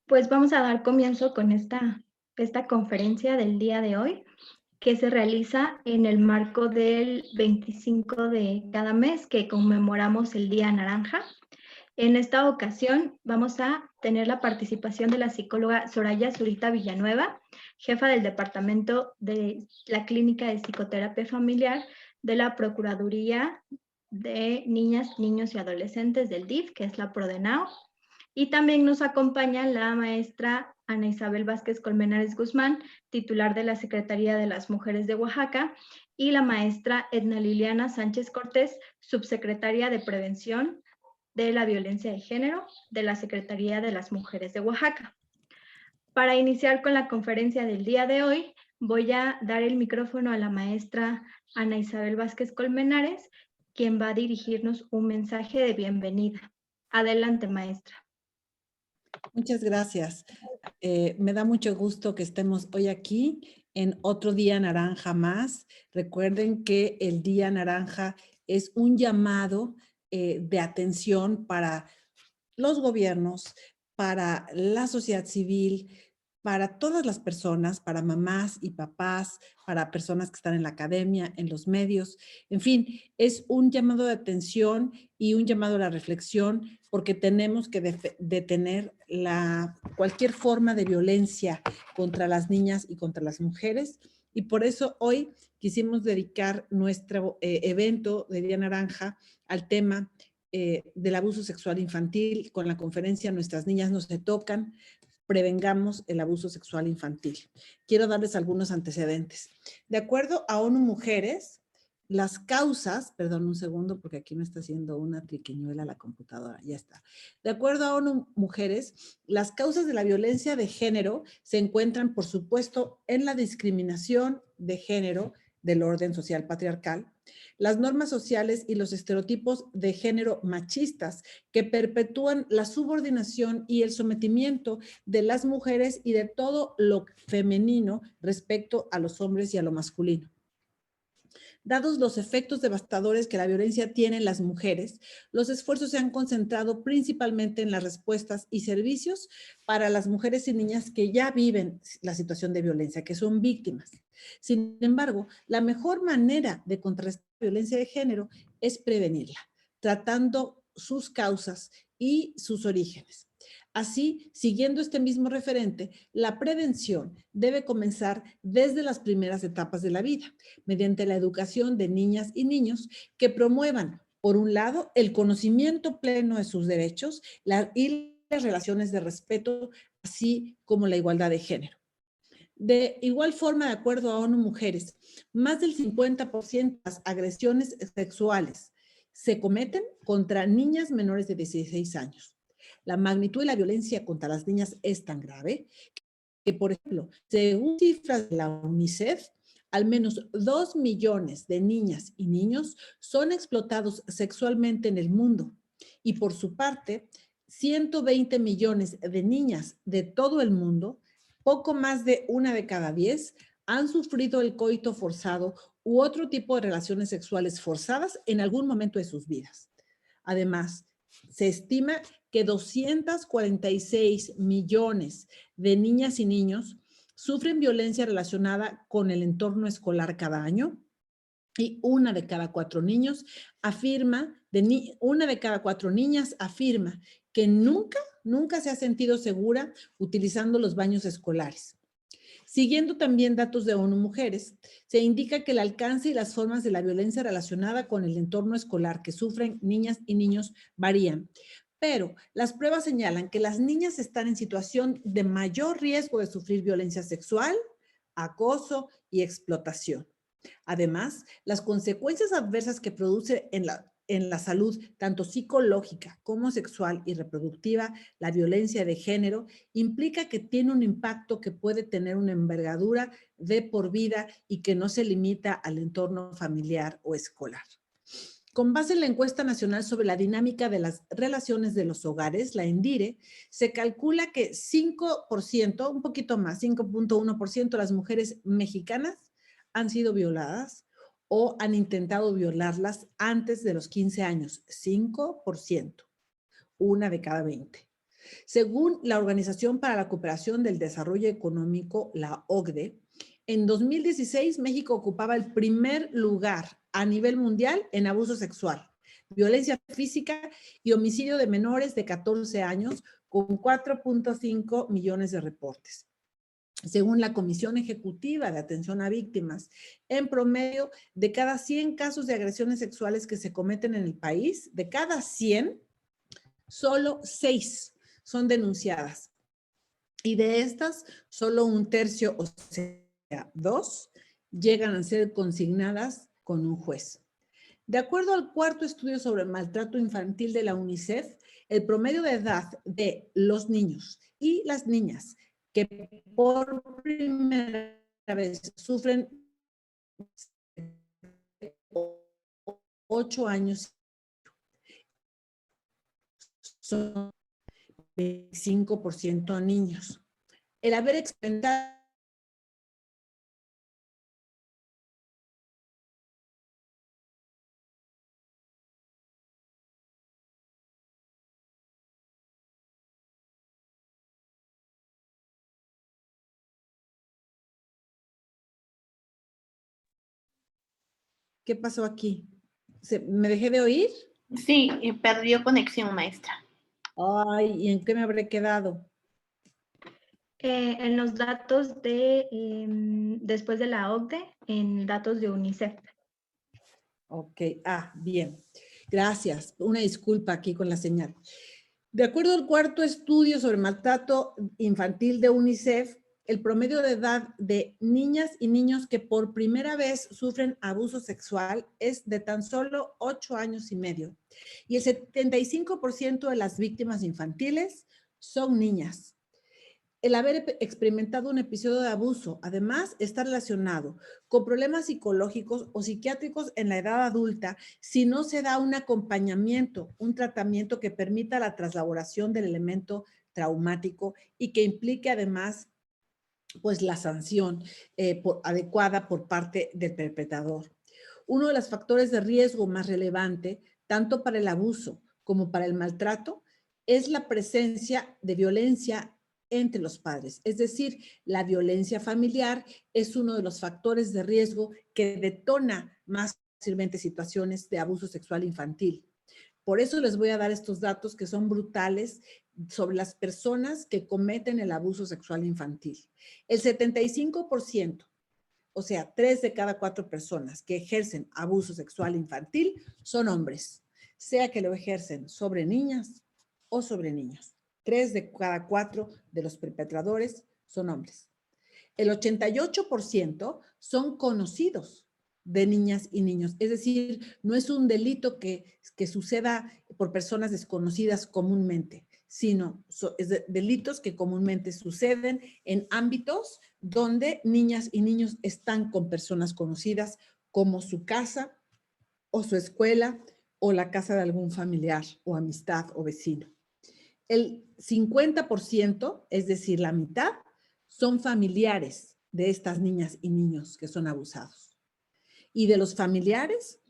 Pues vamos a dar comienzo con esta conferencia del día de hoy, que se realiza en el marco del 25 de cada mes que conmemoramos el Día Naranja. En esta ocasión vamos a tener la participación de la psicóloga Soraya Zurita Villanueva, jefa del Departamento de la Clínica de Psicoterapia Familiar de la Procuraduría de Niñas, Niños y Adolescentes del DIF, que es la PRODENAO. Y también nos acompaña la maestra Ana Isabel Vázquez Colmenares Guzmán, titular de la Secretaría de las Mujeres de Oaxaca, y la maestra Edna Liliana Sánchez Cortés, subsecretaria de Prevención de la Violencia de Género de la Secretaría de las Mujeres de Oaxaca. Para iniciar con la conferencia del día de hoy, voy a dar el micrófono a la maestra Ana Isabel Vázquez Colmenares, quien va a dirigirnos un mensaje de bienvenida. Adelante, maestra. Muchas gracias. Me da mucho gusto que estemos hoy aquí en otro Día Naranja más. Recuerden que el Día Naranja es un llamado de atención para los gobiernos, para la sociedad civil, para todas las personas, para mamás y papás, para personas que están en la academia, en los medios. En fin, es un llamado de atención y un llamado a la reflexión porque tenemos que detener cualquier forma de violencia contra las niñas y contra las mujeres. Y por eso hoy quisimos dedicar nuestro evento de Día Naranja al tema del abuso sexual infantil con la conferencia Nuestras niñas no se tocan, prevengamos el abuso sexual infantil. Quiero darles algunos antecedentes. De acuerdo a ONU Mujeres, las causas, perdón un segundo porque aquí me está haciendo una triquiñuela la computadora, ya está. De acuerdo a ONU Mujeres, las causas de la violencia de género se encuentran, por supuesto, en la discriminación de género del orden social patriarcal, las normas sociales y los estereotipos de género machistas que perpetúan la subordinación y el sometimiento de las mujeres y de todo lo femenino respecto a los hombres y a lo masculino. Dados los efectos devastadores que la violencia tiene en las mujeres, los esfuerzos se han concentrado principalmente en las respuestas y servicios para las mujeres y niñas que ya viven la situación de violencia, que son víctimas. Sin embargo, la mejor manera de contrarrestar la violencia de género es prevenirla, tratando sus causas y sus orígenes. Así, siguiendo este mismo referente, la prevención debe comenzar desde las primeras etapas de la vida, mediante la educación de niñas y niños que promuevan, por un lado, el conocimiento pleno de sus derechos y las relaciones de respeto, así como la igualdad de género. De igual forma, de acuerdo a ONU Mujeres, más del 50% de las agresiones sexuales se cometen contra niñas menores de 16 años. La magnitud de la violencia contra las niñas es tan grave que, por ejemplo, según cifras de la UNICEF, al menos 2 millones de niñas y niños son explotados sexualmente en el mundo. Y por su parte, 120 millones de niñas de todo el mundo, poco más de 1 de cada 10, han sufrido el coito forzado u otro tipo de relaciones sexuales forzadas en algún momento de sus vidas. Además, se estima que 246 millones de niñas y niños sufren violencia relacionada con el entorno escolar cada año y una de cada 4 niños una de cada 4 niñas afirma que nunca se ha sentido segura utilizando los baños escolares. Siguiendo también datos de ONU Mujeres, se indica que el alcance y las formas de la violencia relacionada con el entorno escolar que sufren niñas y niños varían, pero las pruebas señalan que las niñas están en situación de mayor riesgo de sufrir violencia sexual, acoso y explotación. Además, las consecuencias adversas que produce en la salud, tanto psicológica como sexual y reproductiva, la violencia de género, implica que tiene un impacto que puede tener una envergadura de por vida y que no se limita al entorno familiar o escolar. Con base en la encuesta nacional sobre la dinámica de las relaciones de los hogares, la ENDIRE, se calcula que 5%, un poquito más, 5.1% de las mujeres mexicanas han sido violadas o han intentado violarlas antes de los 15 años. 5%, 1 de cada 20. Según la Organización para la Cooperación del Desarrollo Económico, la OCDE, en 2016 México ocupaba el primer lugar a nivel mundial en abuso sexual, violencia física y homicidio de menores de 14 años, con 4.5 millones de reportes. Según la Comisión Ejecutiva de Atención a Víctimas, en promedio, de cada 100 casos de agresiones sexuales que se cometen en el país, de cada 100, solo 6 son denunciadas. Y de estas, solo un tercio, o sea, 2, llegan a ser consignadas con un juez. De acuerdo al cuarto estudio sobre maltrato infantil de la UNICEF, el promedio de edad de los niños y las niñas que por primera vez sufren 8 años son 25% niños. El haber experimentado ¿qué pasó aquí? ¿Me dejé de oír? Sí, perdió conexión, maestra. Ay, ¿y en qué me habré quedado? En los datos de, después de la OCDE, en datos de UNICEF. Ok, bien. Gracias. Una disculpa aquí con la señal. De acuerdo al cuarto estudio sobre maltrato infantil de UNICEF, el promedio de edad de niñas y niños que por primera vez sufren abuso sexual es de tan solo 8 años y medio. Y el 75% de las víctimas infantiles son niñas. El haber experimentado un episodio de abuso, además, está relacionado con problemas psicológicos o psiquiátricos en la edad adulta si no se da un acompañamiento, un tratamiento que permita la traslaboración del elemento traumático y que implique además pues la sanción adecuada por parte del perpetrador. Uno de los factores de riesgo más relevante, tanto para el abuso como para el maltrato, es la presencia de violencia entre los padres. Es decir, la violencia familiar es uno de los factores de riesgo que detona más fácilmente situaciones de abuso sexual infantil. Por eso les voy a dar estos datos que son brutales sobre las personas que cometen el abuso sexual infantil. El 75%, o sea, 3 de cada 4 personas que ejercen abuso sexual infantil son hombres, sea que lo ejercen sobre niñas o sobre niños. 3 de cada 4 de los perpetradores son hombres. El 88% son conocidos de niñas y niños. Es decir, no es un delito que suceda por personas desconocidas comúnmente, sino delitos que comúnmente suceden en ámbitos donde niñas y niños están con personas conocidas, como su casa o su escuela o la casa de algún familiar o amistad o vecino. El 50%, es decir, la mitad, son familiares de estas niñas y niños que son abusados. Y de los familiares,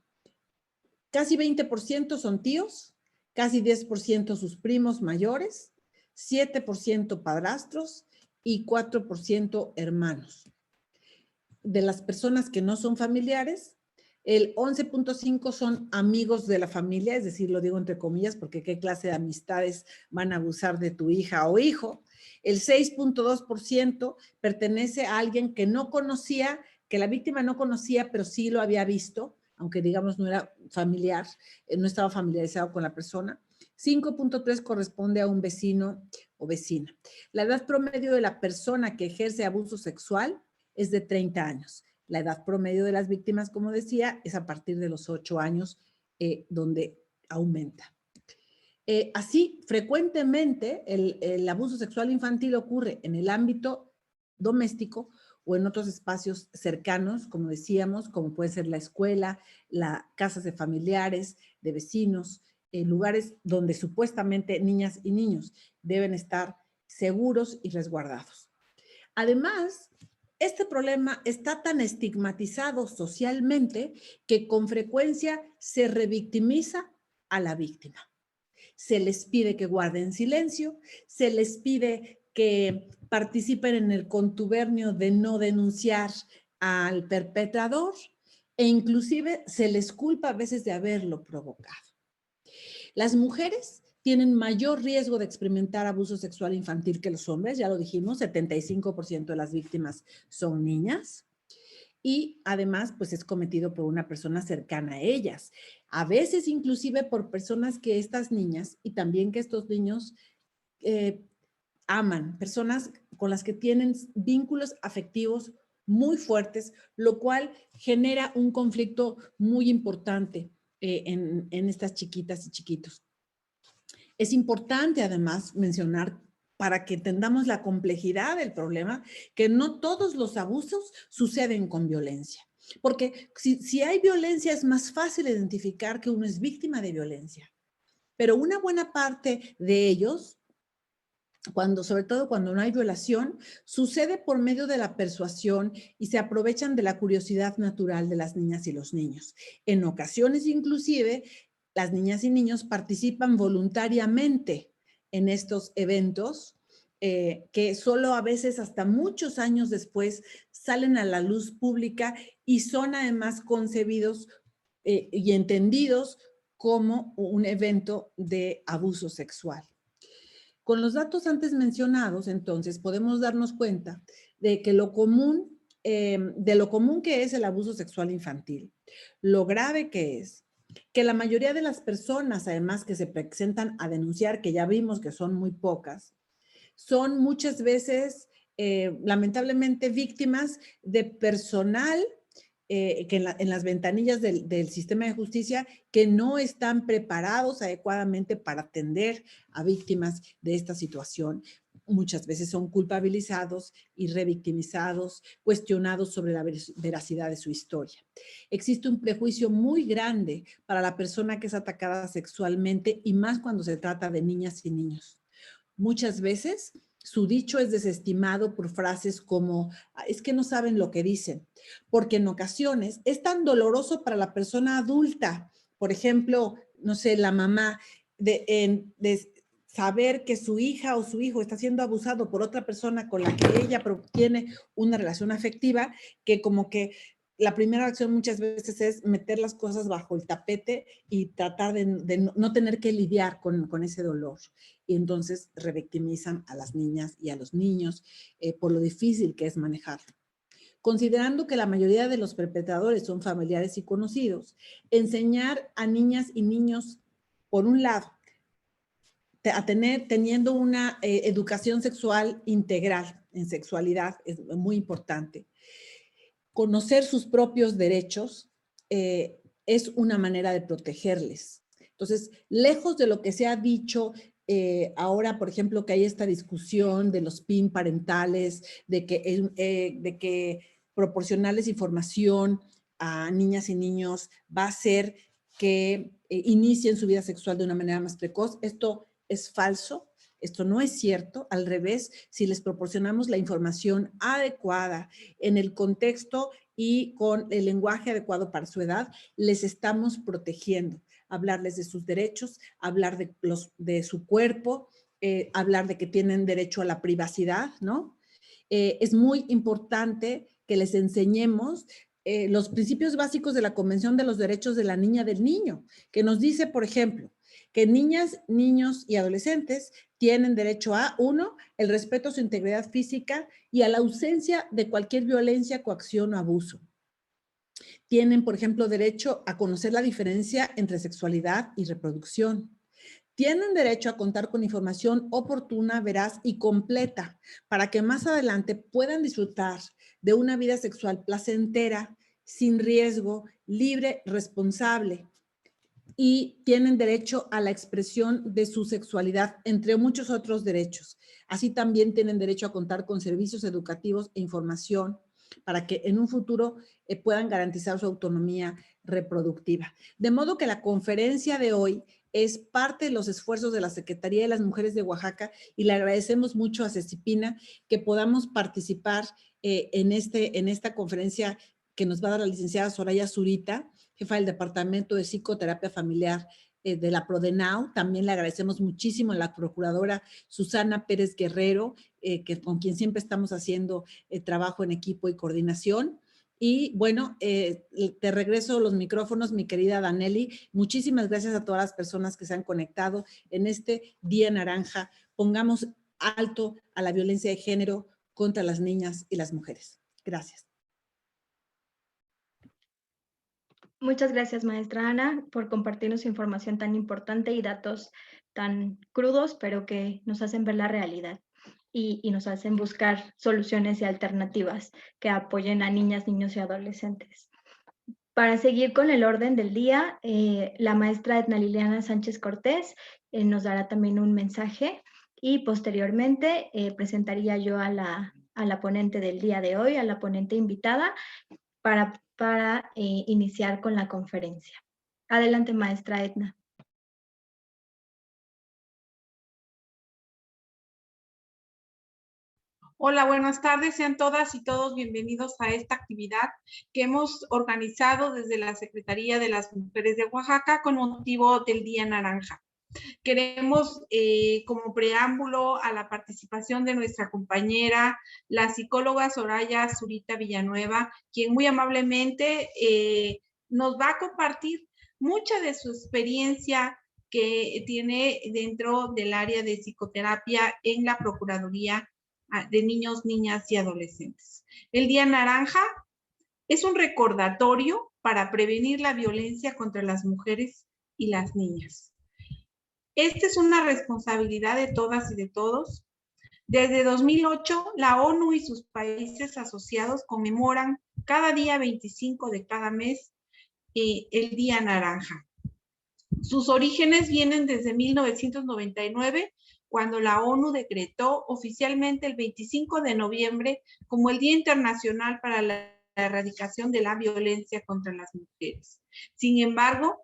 casi 20% son tíos, casi 10% sus primos mayores, 7% padrastros y 4% hermanos. De las personas que no son familiares, el 11.5 son amigos de la familia, es decir, lo digo entre comillas porque qué clase de amistades van a abusar de tu hija o hijo. El 6.2% pertenece a alguien que no conocía, que la víctima no conocía, pero sí lo había visto, aunque digamos no era familiar, no estaba familiarizado con la persona. 5.3 corresponde a un vecino o vecina. La edad promedio de la persona que ejerce abuso sexual es de 30 años. La edad promedio de las víctimas, como decía, es a partir de los 8 años, donde aumenta. Así, frecuentemente el abuso sexual infantil ocurre en el ámbito doméstico o en otros espacios cercanos, como decíamos, como puede ser la escuela, las casas de familiares, de vecinos, lugares donde supuestamente niñas y niños deben estar seguros y resguardados. Además, este problema está tan estigmatizado socialmente que con frecuencia se revictimiza a la víctima. se les pide que guarden silencio, se les pide que participen en el contubernio de no denunciar al perpetrador e inclusive se les culpa a veces de haberlo provocado. Las mujeres tienen mayor riesgo de experimentar abuso sexual infantil que los hombres, ya lo dijimos, 75% de las víctimas son niñas. Y además, pues es cometido por una persona cercana a ellas. A veces inclusive por personas que estas niñas y también que estos niños aman, personas con las que tienen vínculos afectivos muy fuertes, lo cual genera un conflicto muy importante en estas chiquitas y chiquitos. Es importante además mencionar, para que entendamos la complejidad del problema, que no todos los abusos suceden con violencia. Porque si hay violencia es más fácil identificar que uno es víctima de violencia. Pero una buena parte de ellos, sobre todo cuando no hay violación, sucede por medio de la persuasión y se aprovechan de la curiosidad natural de las niñas y los niños. En ocasiones inclusive, las niñas y niños participan voluntariamente en estos eventos que solo a veces hasta muchos años después salen a la luz pública y son además concebidos y entendidos como un evento de abuso sexual. Con los datos antes mencionados, entonces, podemos darnos cuenta de que lo común que es el abuso sexual infantil, lo grave que es, que la mayoría de las personas, además, que se presentan a denunciar, que ya vimos que son muy pocas, son muchas veces, lamentablemente, víctimas de personal que en las ventanillas del sistema de justicia que no están preparados adecuadamente para atender a víctimas de esta situación. Muchas veces son culpabilizados y revictimizados, cuestionados sobre la veracidad de su historia. Existe un prejuicio muy grande para la persona que es atacada sexualmente y más cuando se trata de niñas y niños. Muchas veces su dicho es desestimado por frases como, es que no saben lo que dicen, porque en ocasiones es tan doloroso para la persona adulta, por ejemplo, no sé, la mamá, de saber que su hija o su hijo está siendo abusado por otra persona con la que ella tiene una relación afectiva, que como que la primera acción muchas veces es meter las cosas bajo el tapete y tratar de no tener que lidiar con ese dolor. Y entonces revictimizan a las niñas y a los niños por lo difícil que es manejarlo. Considerando que la mayoría de los perpetradores son familiares y conocidos, enseñar a niñas y niños, por un lado, teniendo una educación sexual integral en sexualidad es muy importante. Conocer sus propios derechos es una manera de protegerles. Entonces, lejos de lo que se ha dicho ahora, por ejemplo, que hay esta discusión de los PIN parentales, de que proporcionarles información a niñas y niños va a hacer que inicien su vida sexual de una manera más precoz. Esto es falso. Esto no es cierto, al revés, si les proporcionamos la información adecuada en el contexto y con el lenguaje adecuado para su edad, les estamos protegiendo. Hablarles de sus derechos, hablar de su cuerpo, hablar de que tienen derecho a la privacidad, ¿no? Es muy importante que les enseñemos los principios básicos de la Convención de los Derechos de la Niña y del Niño, que nos dice, por ejemplo, que niñas, niños y adolescentes tienen derecho a, 1, el respeto a su integridad física y a la ausencia de cualquier violencia, coacción o abuso. Tienen, por ejemplo, derecho a conocer la diferencia entre sexualidad y reproducción. Tienen derecho a contar con información oportuna, veraz y completa para que más adelante puedan disfrutar de una vida sexual placentera, sin riesgo, libre, responsable. Y tienen derecho a la expresión de su sexualidad, entre muchos otros derechos. Así también tienen derecho a contar con servicios educativos e información para que en un futuro puedan garantizar su autonomía reproductiva. De modo que la conferencia de hoy es parte de los esfuerzos de la Secretaría de las Mujeres de Oaxaca y le agradecemos mucho a Cecipina que podamos participar en esta conferencia que nos va a dar la licenciada Soraya Zurita, jefa del Departamento de Psicoterapia Familiar de la Prodenau. También le agradecemos muchísimo a la procuradora Susana Pérez Guerrero, con quien siempre estamos haciendo trabajo en equipo y coordinación. Y bueno, te regreso los micrófonos, mi querida Danelli. Muchísimas gracias a todas las personas que se han conectado en este Día Naranja. Pongamos alto a la violencia de género contra las niñas y las mujeres. Gracias. Muchas gracias, maestra Ana, por compartirnos información tan importante y datos tan crudos, pero que nos hacen ver la realidad y nos hacen buscar soluciones y alternativas que apoyen a niñas, niños y adolescentes. Para seguir con el orden del día, la maestra Edna Liliana Sánchez Cortés nos dará también un mensaje y posteriormente presentaría yo a la ponente del día de hoy, a la ponente invitada, para iniciar con la conferencia. Adelante, maestra Edna. Hola, buenas tardes. Sean todas y todos bienvenidos a esta actividad que hemos organizado desde la Secretaría de las Mujeres de Oaxaca con motivo del Día Naranja. Queremos, como preámbulo a la participación de nuestra compañera, la psicóloga Soraya Zurita Villanueva, quien muy amablemente nos va a compartir mucha de su experiencia que tiene dentro del área de psicoterapia en la Procuraduría de Niños, Niñas y Adolescentes. El Día Naranja es un recordatorio para prevenir la violencia contra las mujeres y las niñas. Esta es una responsabilidad de todas y de todos. Desde 2008, la ONU y sus países asociados conmemoran cada día 25 de cada mes el Día Naranja. Sus orígenes vienen desde 1999, cuando la ONU decretó oficialmente el 25 de noviembre como el Día Internacional para la Erradicación de la Violencia contra las Mujeres. Sin embargo,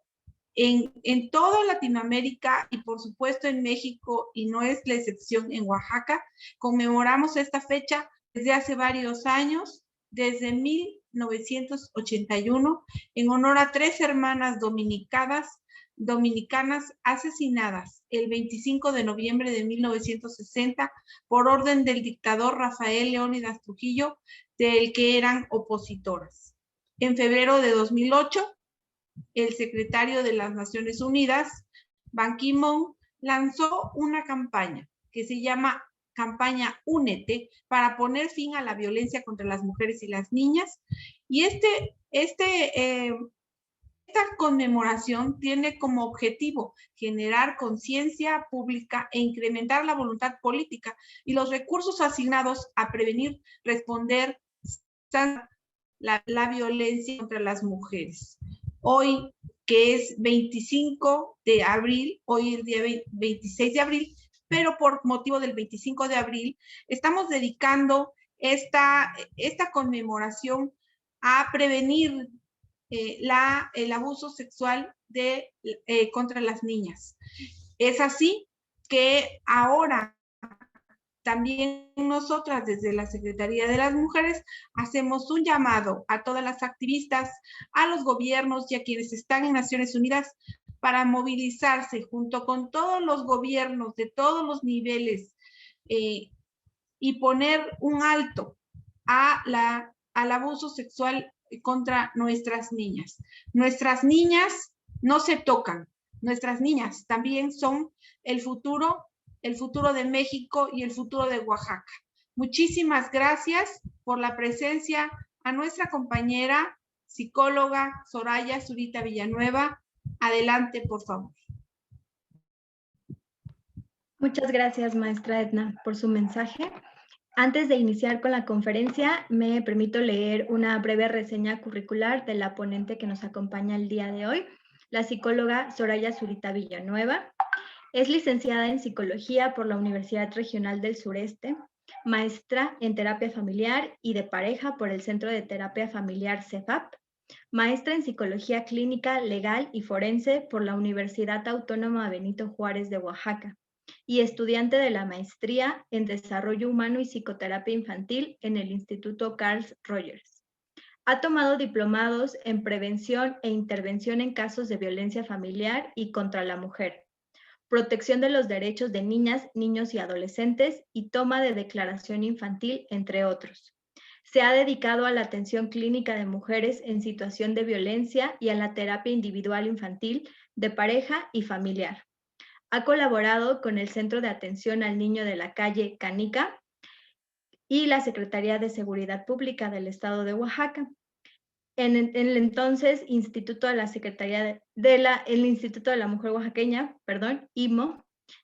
en toda Latinoamérica y por supuesto en México, y no es la excepción en Oaxaca, conmemoramos esta fecha desde hace varios años, desde 1981, en honor a 3 hermanas dominicanas asesinadas el 25 de noviembre de 1960 por orden del dictador Rafael Leónidas Trujillo, del que eran opositoras. En febrero de 2008, el secretario de las Naciones Unidas, Ban Ki-moon, lanzó una campaña que se llama Campaña Únete, para poner fin a la violencia contra las mujeres y las niñas. Y esta conmemoración tiene como objetivo generar conciencia pública e incrementar la voluntad política y los recursos asignados a prevenir, responder la violencia contra las mujeres. Hoy, que es 25 de abril, hoy el día 26 de abril, pero por motivo del 25 de abril, estamos dedicando esta conmemoración a prevenir el abuso sexual contra las niñas. Es así que ahora también nosotras desde la Secretaría de las Mujeres hacemos un llamado a todas las activistas, a los gobiernos y a quienes están en Naciones Unidas para movilizarse junto con todos los gobiernos de todos los niveles y poner un alto al abuso sexual contra nuestras niñas. Nuestras niñas no se tocan. Nuestras niñas también son el futuro de México y el futuro de Oaxaca. Muchísimas gracias por la presencia a nuestra compañera psicóloga Soraya Zurita Villanueva. Adelante, por favor. Muchas gracias, maestra Edna, por su mensaje. Antes de iniciar con la conferencia, me permito leer una breve reseña curricular de la ponente que nos acompaña el día de hoy, la psicóloga Soraya Zurita Villanueva. Es licenciada en Psicología por la Universidad Regional del Sureste, maestra en Terapia Familiar y de Pareja por el Centro de Terapia Familiar CEFAP, maestra en Psicología Clínica, Legal y Forense por la Universidad Autónoma Benito Juárez de Oaxaca y estudiante de la Maestría en Desarrollo Humano y Psicoterapia Infantil en el Instituto Carl Rogers. Ha tomado diplomados en prevención e intervención en casos de violencia familiar y contra la mujer, protección de los derechos de niñas, niños y adolescentes y toma de declaración infantil, entre otros. Se ha dedicado a la atención clínica de mujeres en situación de violencia y a la terapia individual infantil, de pareja y familiar. Ha colaborado con el Centro de Atención al Niño de la Calle Canica y la Secretaría de Seguridad Pública del Estado de Oaxaca. En el entonces Instituto de la Secretaría el Instituto de la Mujer Oaxaqueña, IMO,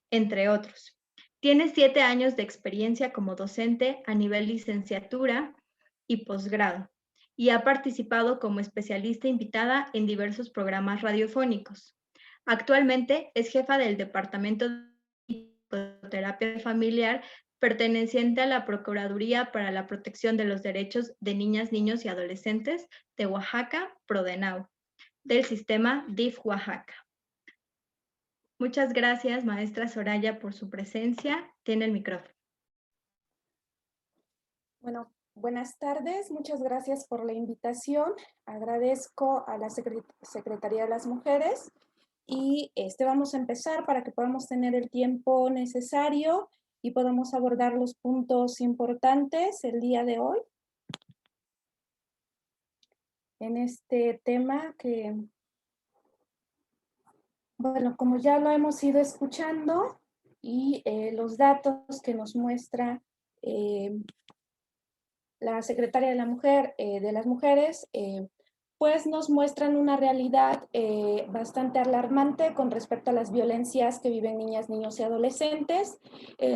entre otros. Tiene 7 años de experiencia como docente a nivel licenciatura y posgrado y ha participado como especialista invitada en diversos programas radiofónicos. Actualmente es jefa del Departamento de Psicoterapia Familiar perteneciente a la Procuraduría para la Protección de los Derechos de Niñas, Niños y Adolescentes de Oaxaca, Prodenau, del sistema DIF Oaxaca. Muchas gracias, maestra Soraya, por su presencia. Tiene el micrófono. Bueno, buenas tardes. Muchas gracias por la invitación. Agradezco a la Secretaría de las Mujeres y vamos a empezar para que podamos tener el tiempo necesario y podamos abordar los puntos importantes el día de hoy en este tema que, bueno, como ya lo hemos ido escuchando y los datos que nos muestra la Secretaria de la Mujer, de las Mujeres, pues nos muestran una realidad bastante alarmante con respecto a las violencias que viven niñas, niños y adolescentes.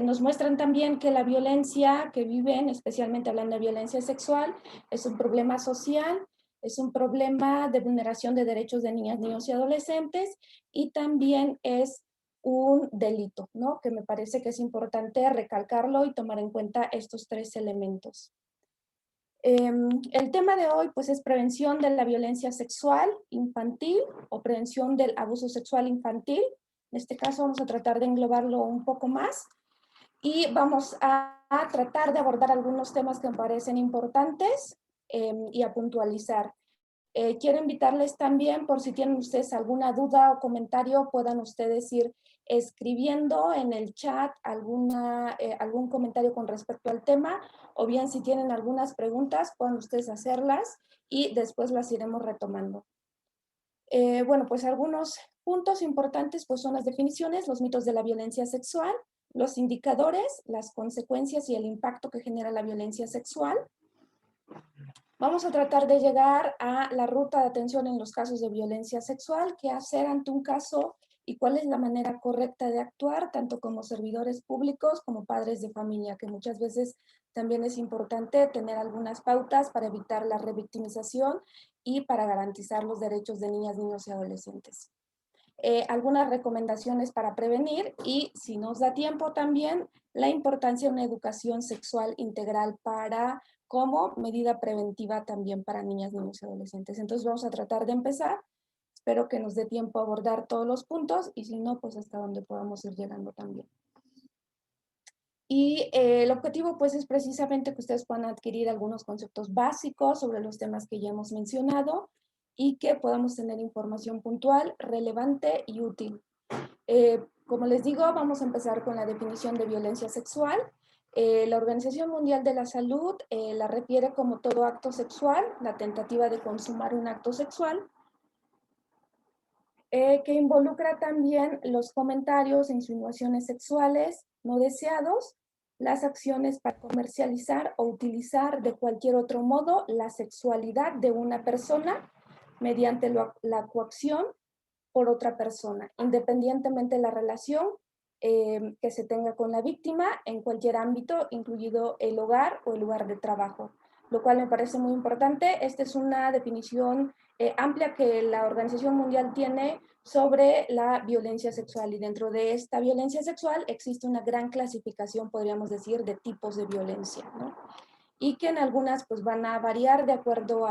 Nos muestran también que la violencia que viven, especialmente hablando de violencia sexual, es un problema social, es un problema de vulneración de derechos de niñas, niños y adolescentes, y también es un delito, ¿no? Que me parece que es importante recalcarlo y tomar en cuenta estos 3 elementos. El tema de hoy pues es prevención de la violencia sexual infantil o prevención del abuso sexual infantil. En este caso vamos a tratar de englobarlo un poco más y vamos a tratar de abordar algunos temas que me parecen importantes y a puntualizar. Quiero invitarles también, por si tienen ustedes alguna duda o comentario, puedan ustedes ir escribiendo en el chat algún comentario con respecto al tema, o bien si tienen algunas preguntas, puedan ustedes hacerlas y después las iremos retomando. Bueno, pues algunos puntos importantes pues son las definiciones, los mitos de la violencia sexual, los indicadores, las consecuencias y el impacto que genera la violencia sexual. Vamos a tratar de llegar a la ruta de atención en los casos de violencia sexual, qué hacer ante un caso y cuál es la manera correcta de actuar, tanto como servidores públicos como padres de familia, que muchas veces también es importante tener algunas pautas para evitar la revictimización y para garantizar los derechos de niñas, niños y adolescentes. Algunas recomendaciones para prevenir y, si nos da tiempo también, la importancia de una educación sexual integral como medida preventiva también para niñas, niños y adolescentes. Entonces vamos a tratar de empezar. Espero que nos dé tiempo a abordar todos los puntos y si no, pues hasta donde podamos ir llegando también. Y el objetivo pues es precisamente que ustedes puedan adquirir algunos conceptos básicos sobre los temas que ya hemos mencionado y que podamos tener información puntual, relevante y útil. Como les digo, vamos a empezar con la definición de violencia sexual. La Organización Mundial de la Salud la refiere como todo acto sexual, la tentativa de consumar un acto sexual, que involucra también los comentarios e insinuaciones sexuales no deseados, las acciones para comercializar o utilizar de cualquier otro modo la sexualidad de una persona mediante la coacción por otra persona, independientemente de la relación que se tenga con la víctima en cualquier ámbito, incluido el hogar o el lugar de trabajo, lo cual me parece muy importante. Esta es una definición amplia que la Organización Mundial tiene sobre la violencia sexual, y dentro de esta violencia sexual existe una gran clasificación, podríamos decir, de tipos de violencia, ¿no? Y que en algunas pues van a variar de acuerdo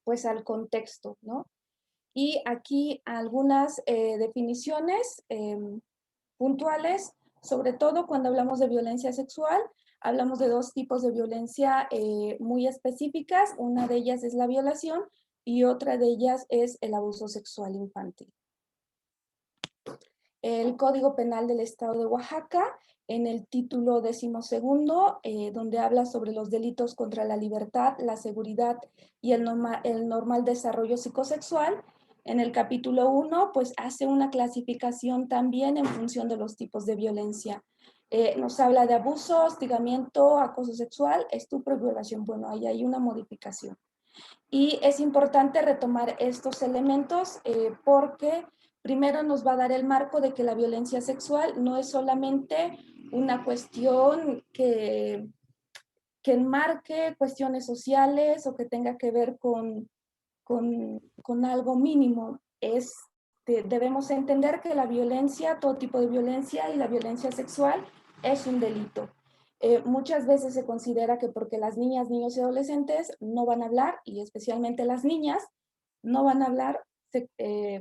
pues al contexto, ¿no? Y aquí algunas definiciones puntuales, sobre todo cuando hablamos de violencia sexual. Hablamos de dos tipos de violencia muy específicas. Una de ellas es la violación y otra de ellas es el abuso sexual infantil. El Código Penal del Estado de Oaxaca, en el título 12º, donde habla sobre los delitos contra la libertad, la seguridad y el normal desarrollo psicosexual, en el capítulo 1, pues hace una clasificación también en función de los tipos de violencia. Nos habla de abuso, hostigamiento, acoso sexual, estupro y violación. Bueno, ahí hay una modificación. Y es importante retomar estos elementos porque primero nos va a dar el marco de que la violencia sexual no es solamente una cuestión que enmarque cuestiones sociales o que tenga que ver con algo mínimo. Debemos entender que la violencia, todo tipo de violencia y la violencia sexual es un delito. Muchas veces se considera que porque las niñas, niños y adolescentes no van a hablar, y especialmente las niñas, no van a hablar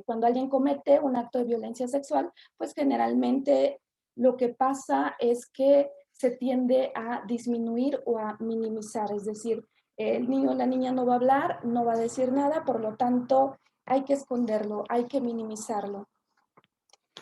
cuando alguien comete un acto de violencia sexual, pues generalmente lo que pasa es que se tiende a disminuir o a minimizar, es decir, el niño o la niña no va a hablar, no va a decir nada, por lo tanto hay que esconderlo, hay que minimizarlo.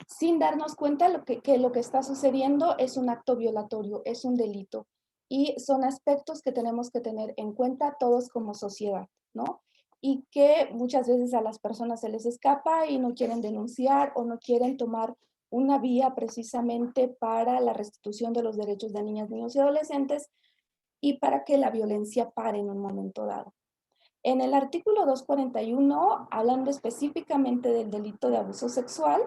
Sin darnos cuenta que lo que está sucediendo es un acto violatorio, es un delito. Y son aspectos que tenemos que tener en cuenta todos como sociedad, ¿no? Y que muchas veces a las personas se les escapa y no quieren denunciar o no quieren tomar una vía precisamente para la restitución de los derechos de niñas, niños y adolescentes y para que la violencia pare en un momento dado. En el artículo 241, hablando específicamente del delito de abuso sexual,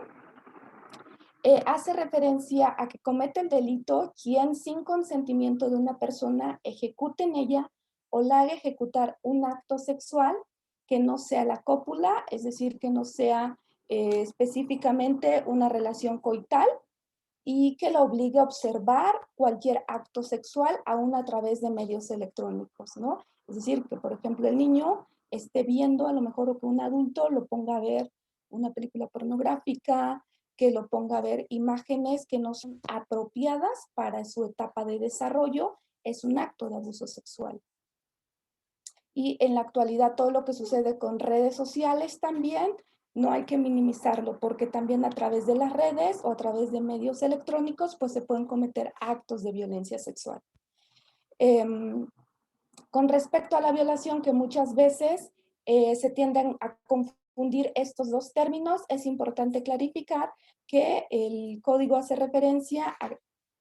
hace referencia a que comete el delito quien sin consentimiento de una persona ejecute en ella o la haga ejecutar un acto sexual que no sea la cópula, es decir, que no sea específicamente una relación coital, y que la obligue a observar cualquier acto sexual aún a través de medios electrónicos, ¿no? Es decir, que por ejemplo el niño esté viendo a lo mejor o que un adulto lo ponga a ver una película pornográfica, que lo ponga a ver imágenes que no son apropiadas para su etapa de desarrollo, es un acto de abuso sexual. Y en la actualidad todo lo que sucede con redes sociales también, no hay que minimizarlo porque también a través de las redes o a través de medios electrónicos pues se pueden cometer actos de violencia sexual. Con respecto a la violación, que muchas veces se tienden a confundir estos dos términos, es importante clarificar que el código hace referencia a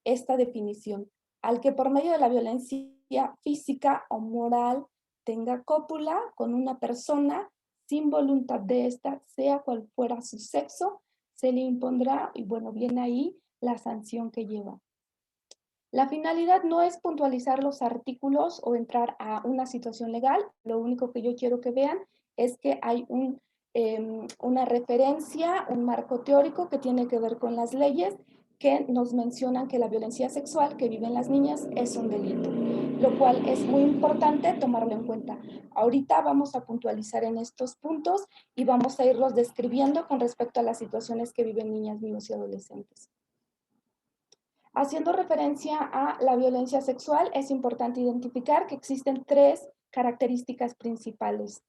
esta definición, al que por medio de la violencia física o moral tenga cópula con una persona sin voluntad de esta, sea cual fuera su sexo, se le impondrá, y bueno, viene ahí la sanción que lleva. La finalidad no es puntualizar los artículos o entrar a una situación legal. Lo único que yo quiero que vean es que hay una referencia, un marco teórico que tiene que ver con las leyes que nos mencionan que la violencia sexual que viven las niñas es un delito, lo cual es muy importante tomarlo en cuenta. Ahorita vamos a puntualizar en estos puntos y vamos a irlos describiendo con respecto a las situaciones que viven niñas, niños y adolescentes. Haciendo referencia a la violencia sexual, es importante identificar que existen tres características principales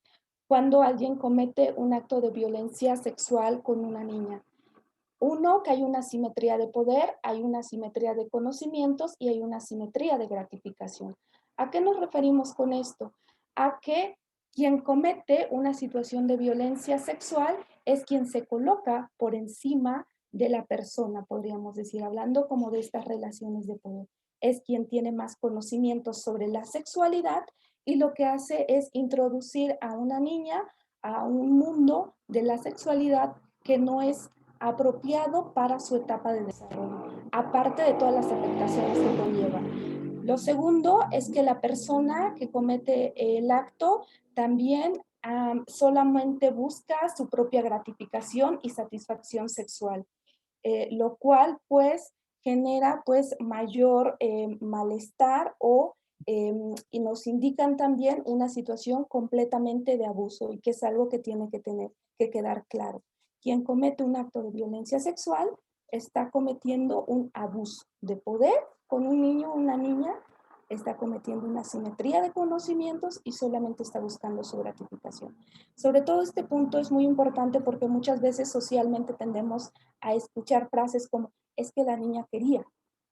cuando alguien comete un acto de violencia sexual con una niña. Uno, que hay una asimetría de poder, hay una asimetría de conocimientos y hay una asimetría de gratificación. ¿A qué nos referimos con esto? A que quien comete una situación de violencia sexual es quien se coloca por encima de la persona, podríamos decir, hablando como de estas relaciones de poder. Es quien tiene más conocimientos sobre la sexualidad y lo que hace es introducir a una niña a un mundo de la sexualidad que no es apropiado para su etapa de desarrollo, aparte de todas las afectaciones que conlleva. Lo segundo es que la persona que comete el acto también solamente busca su propia gratificación y satisfacción sexual, lo cual pues genera pues mayor malestar y nos indican también una situación completamente de abuso y que es algo que tiene que quedar claro. Quien comete un acto de violencia sexual está cometiendo un abuso de poder con un niño o una niña, está cometiendo una asimetría de conocimientos y solamente está buscando su gratificación. Sobre todo este punto es muy importante porque muchas veces socialmente tendemos a escuchar frases como es que la niña quería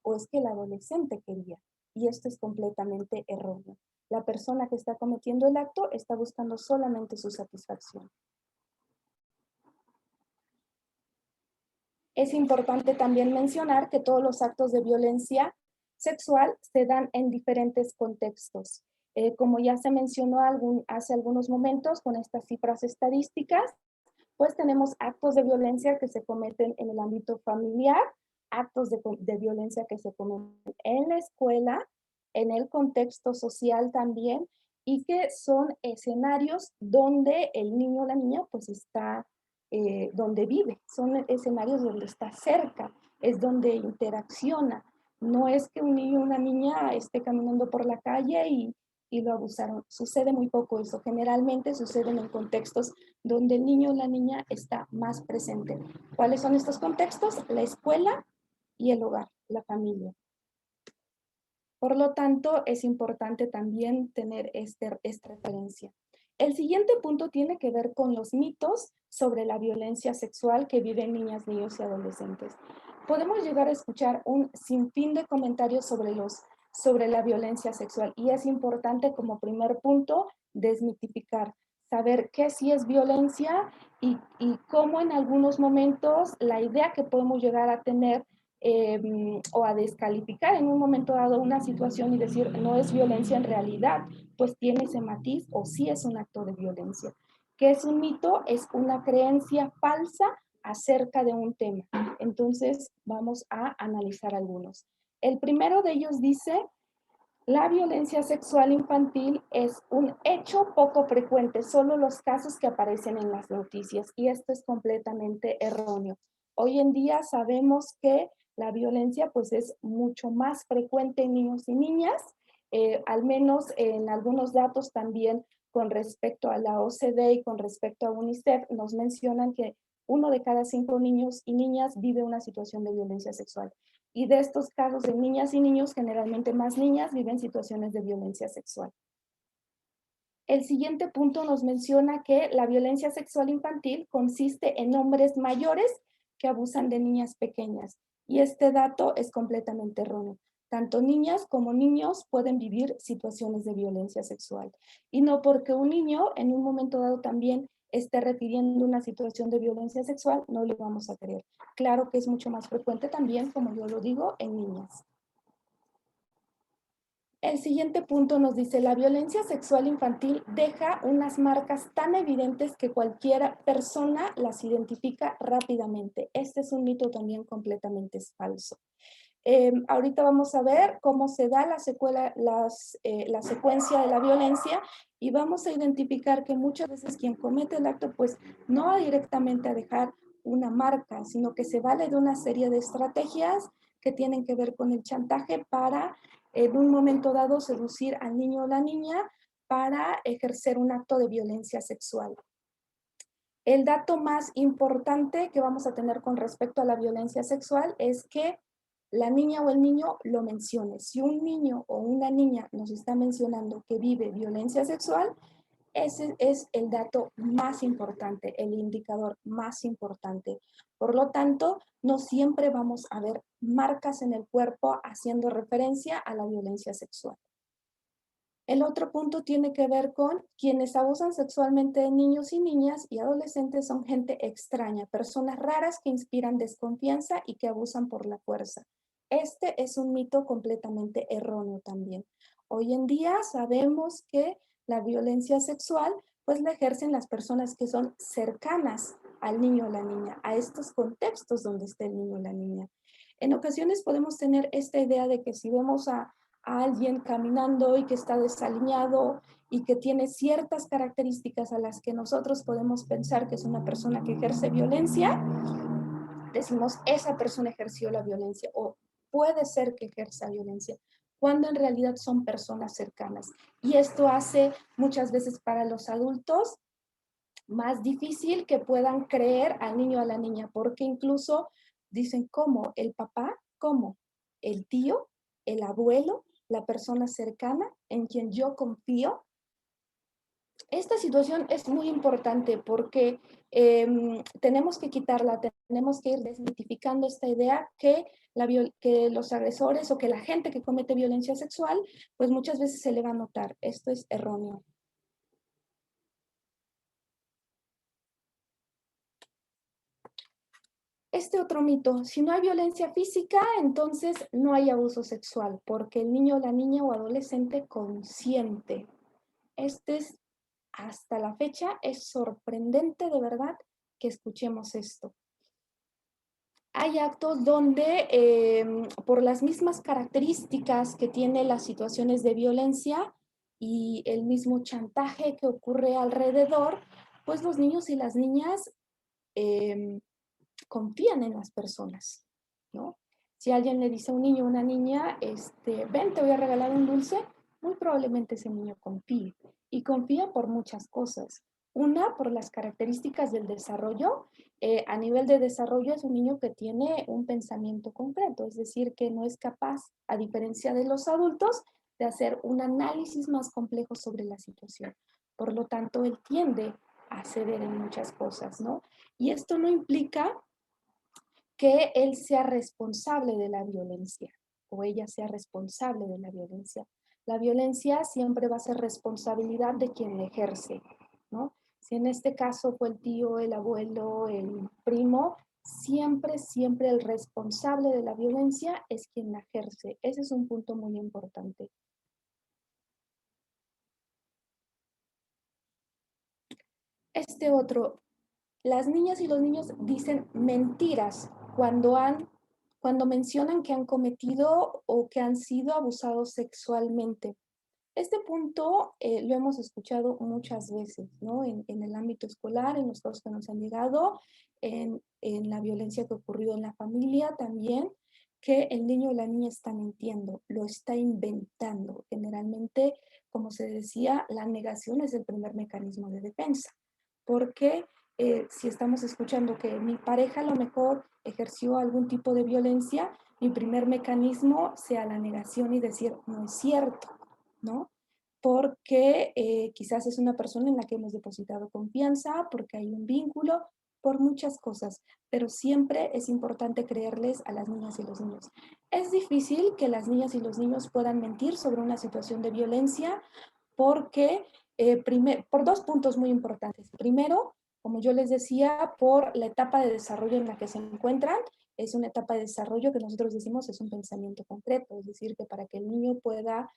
o es que el adolescente quería, y esto es completamente erróneo. La persona que está cometiendo el acto está buscando solamente su satisfacción. Es importante también mencionar que todos los actos de violencia sexual se dan en diferentes contextos. Como ya se mencionó hace algunos momentos con estas cifras estadísticas, pues tenemos actos de violencia que se cometen en el ámbito familiar, actos de violencia que se cometen en la escuela, en el contexto social también, y que son escenarios donde el niño o la niña pues está, donde vive, son escenarios donde está cerca, es donde interacciona. No es que un niño o una niña esté caminando por la calle y lo abusaron. Sucede muy poco eso. Generalmente sucede en contextos donde el niño o la niña está más presente. ¿Cuáles son estos contextos? La escuela y el hogar, la familia. Por lo tanto, es importante también tener esta referencia. El siguiente punto tiene que ver con los mitos sobre la violencia sexual que viven niñas, niños y adolescentes. Podemos llegar a escuchar un sinfín de comentarios sobre la violencia sexual y es importante como primer punto desmitificar, saber qué sí es violencia y cómo en algunos momentos la idea que podemos llegar a tener o a descalificar en un momento dado una situación y decir no es violencia en realidad, pues tiene ese matiz o sí es un acto de violencia. ¿Qué es un mito? Es una creencia falsa acerca de un tema. Entonces vamos a analizar algunos. El primero de ellos dice, la violencia sexual infantil es un hecho poco frecuente, solo los casos que aparecen en las noticias, y esto es completamente erróneo. Hoy en día sabemos que la violencia pues es mucho más frecuente en niños y niñas, al menos en algunos datos también con respecto a la OCDE y con respecto a UNICEF nos mencionan que 1 de cada 5 niños y niñas vive una situación de violencia sexual. Y de estos casos de niñas y niños, generalmente más niñas viven situaciones de violencia sexual. El siguiente punto nos menciona que la violencia sexual infantil consiste en hombres mayores que abusan de niñas pequeñas. Y este dato es completamente erróneo. Tanto niñas como niños pueden vivir situaciones de violencia sexual. Y no porque un niño en un momento dado también esté refiriendo una situación de violencia sexual, no le vamos a creer. Claro que es mucho más frecuente también, como yo lo digo, en niñas. El siguiente punto nos dice, la violencia sexual infantil deja unas marcas tan evidentes que cualquier persona las identifica rápidamente. Este es un mito también completamente falso. Ahorita vamos a ver cómo se da la secuencia de la violencia y vamos a identificar que muchas veces quien comete el acto pues no va directamente a dejar una marca, sino que se vale de una serie de estrategias que tienen que ver con el chantaje para en un momento dado seducir al niño o la niña para ejercer un acto de violencia sexual. El dato más importante que vamos a tener con respecto a la violencia sexual es que la niña o el niño lo mencione. Si un niño o una niña nos está mencionando que vive violencia sexual, ese es el dato más importante, el indicador más importante. Por lo tanto, no siempre vamos a ver marcas en el cuerpo haciendo referencia a la violencia sexual. El otro punto tiene que ver con quienes abusan sexualmente de niños y niñas y adolescentes son gente extraña, personas raras que inspiran desconfianza y que abusan por la fuerza. Este es un mito completamente erróneo también. Hoy en día sabemos que la violencia sexual pues la ejercen las personas que son cercanas al niño o la niña, a estos contextos donde está el niño o la niña. En ocasiones podemos tener esta idea de que si vemos a alguien caminando y que está desaliñado y que tiene ciertas características a las que nosotros podemos pensar que es una persona que ejerce violencia, decimos esa persona ejerció la violencia o puede ser que ejerza violencia, cuando en realidad son personas cercanas. Y esto hace muchas veces para los adultos más difícil que puedan creer al niño o a la niña, porque incluso Dicen cómo el papá, cómo el tío, el abuelo, la persona cercana en quien yo confío. Esta situación es muy importante porque tenemos que quitarla, tenemos que ir desmitificando esta idea que los agresores o que la gente que comete violencia sexual, pues muchas veces se le va a notar. Esto es erróneo. Este otro mito, si no hay violencia física, entonces no hay abuso sexual, porque el niño, la niña o adolescente consiente. Hasta la fecha, es sorprendente de verdad que escuchemos esto. Hay actos donde, por las mismas características que tienen las situaciones de violencia y el mismo chantaje que ocurre alrededor, pues los niños y las niñas confían en las personas, ¿no? Si alguien le dice a un niño o una niña, ven, te voy a regalar un dulce, muy probablemente ese niño confíe. Y confía por muchas cosas. Una, por las características del desarrollo. A nivel de desarrollo es un niño que tiene un pensamiento concreto, es decir, que no es capaz, a diferencia de los adultos, de hacer un análisis más complejo sobre la situación. Por lo tanto, él tiende a ceder en muchas cosas, ¿no? Y esto no implica que él sea responsable de la violencia o ella sea responsable de la violencia. La violencia siempre va a ser responsabilidad de quien la ejerce, ¿no? Si en este caso fue el tío, el abuelo, el primo, siempre, siempre el responsable de la violencia es quien la ejerce. Ese es un punto muy importante. Este otro, las niñas y los niños dicen mentiras cuando mencionan que han cometido o que han sido abusados sexualmente. Este punto lo hemos escuchado muchas veces, ¿no? En el ámbito escolar, en los casos que nos han llegado, en la violencia que ha ocurrido en la familia también, que el niño o la niña está mintiendo, lo está inventando. Generalmente, como se decía, la negación es el primer mecanismo de defensa, porque si estamos escuchando que mi pareja a lo mejor ejerció algún tipo de violencia, mi primer mecanismo sea la negación y decir, no es cierto, ¿no? Porque quizás es una persona en la que hemos depositado confianza, porque hay un vínculo, por muchas cosas, pero siempre es importante creerles a las niñas y los niños. Es difícil que las niñas y los niños puedan mentir sobre una situación de violencia porque, por dos puntos muy importantes. Primero, como yo les decía, por la etapa de desarrollo en la que se encuentran, es una etapa de desarrollo que nosotros decimos es un pensamiento concreto, es decir, que para que el niño pueda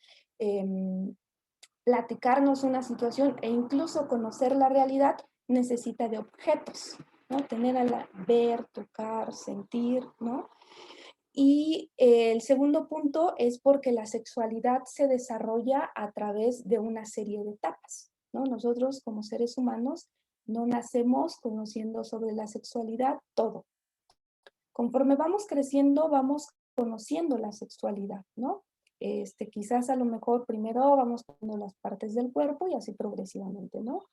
platicarnos una situación e incluso conocer la realidad, necesita de objetos, ¿no? Tener a ver, tocar, sentir, ¿no? Y el segundo punto es porque la sexualidad se desarrolla a través de una serie de etapas, ¿no? Nosotros como seres humanos no nacemos conociendo sobre la sexualidad todo. Conforme vamos creciendo, vamos conociendo la sexualidad, ¿no? Quizás a lo mejor primero vamos conociendo las partes del cuerpo y así progresivamente, ¿no?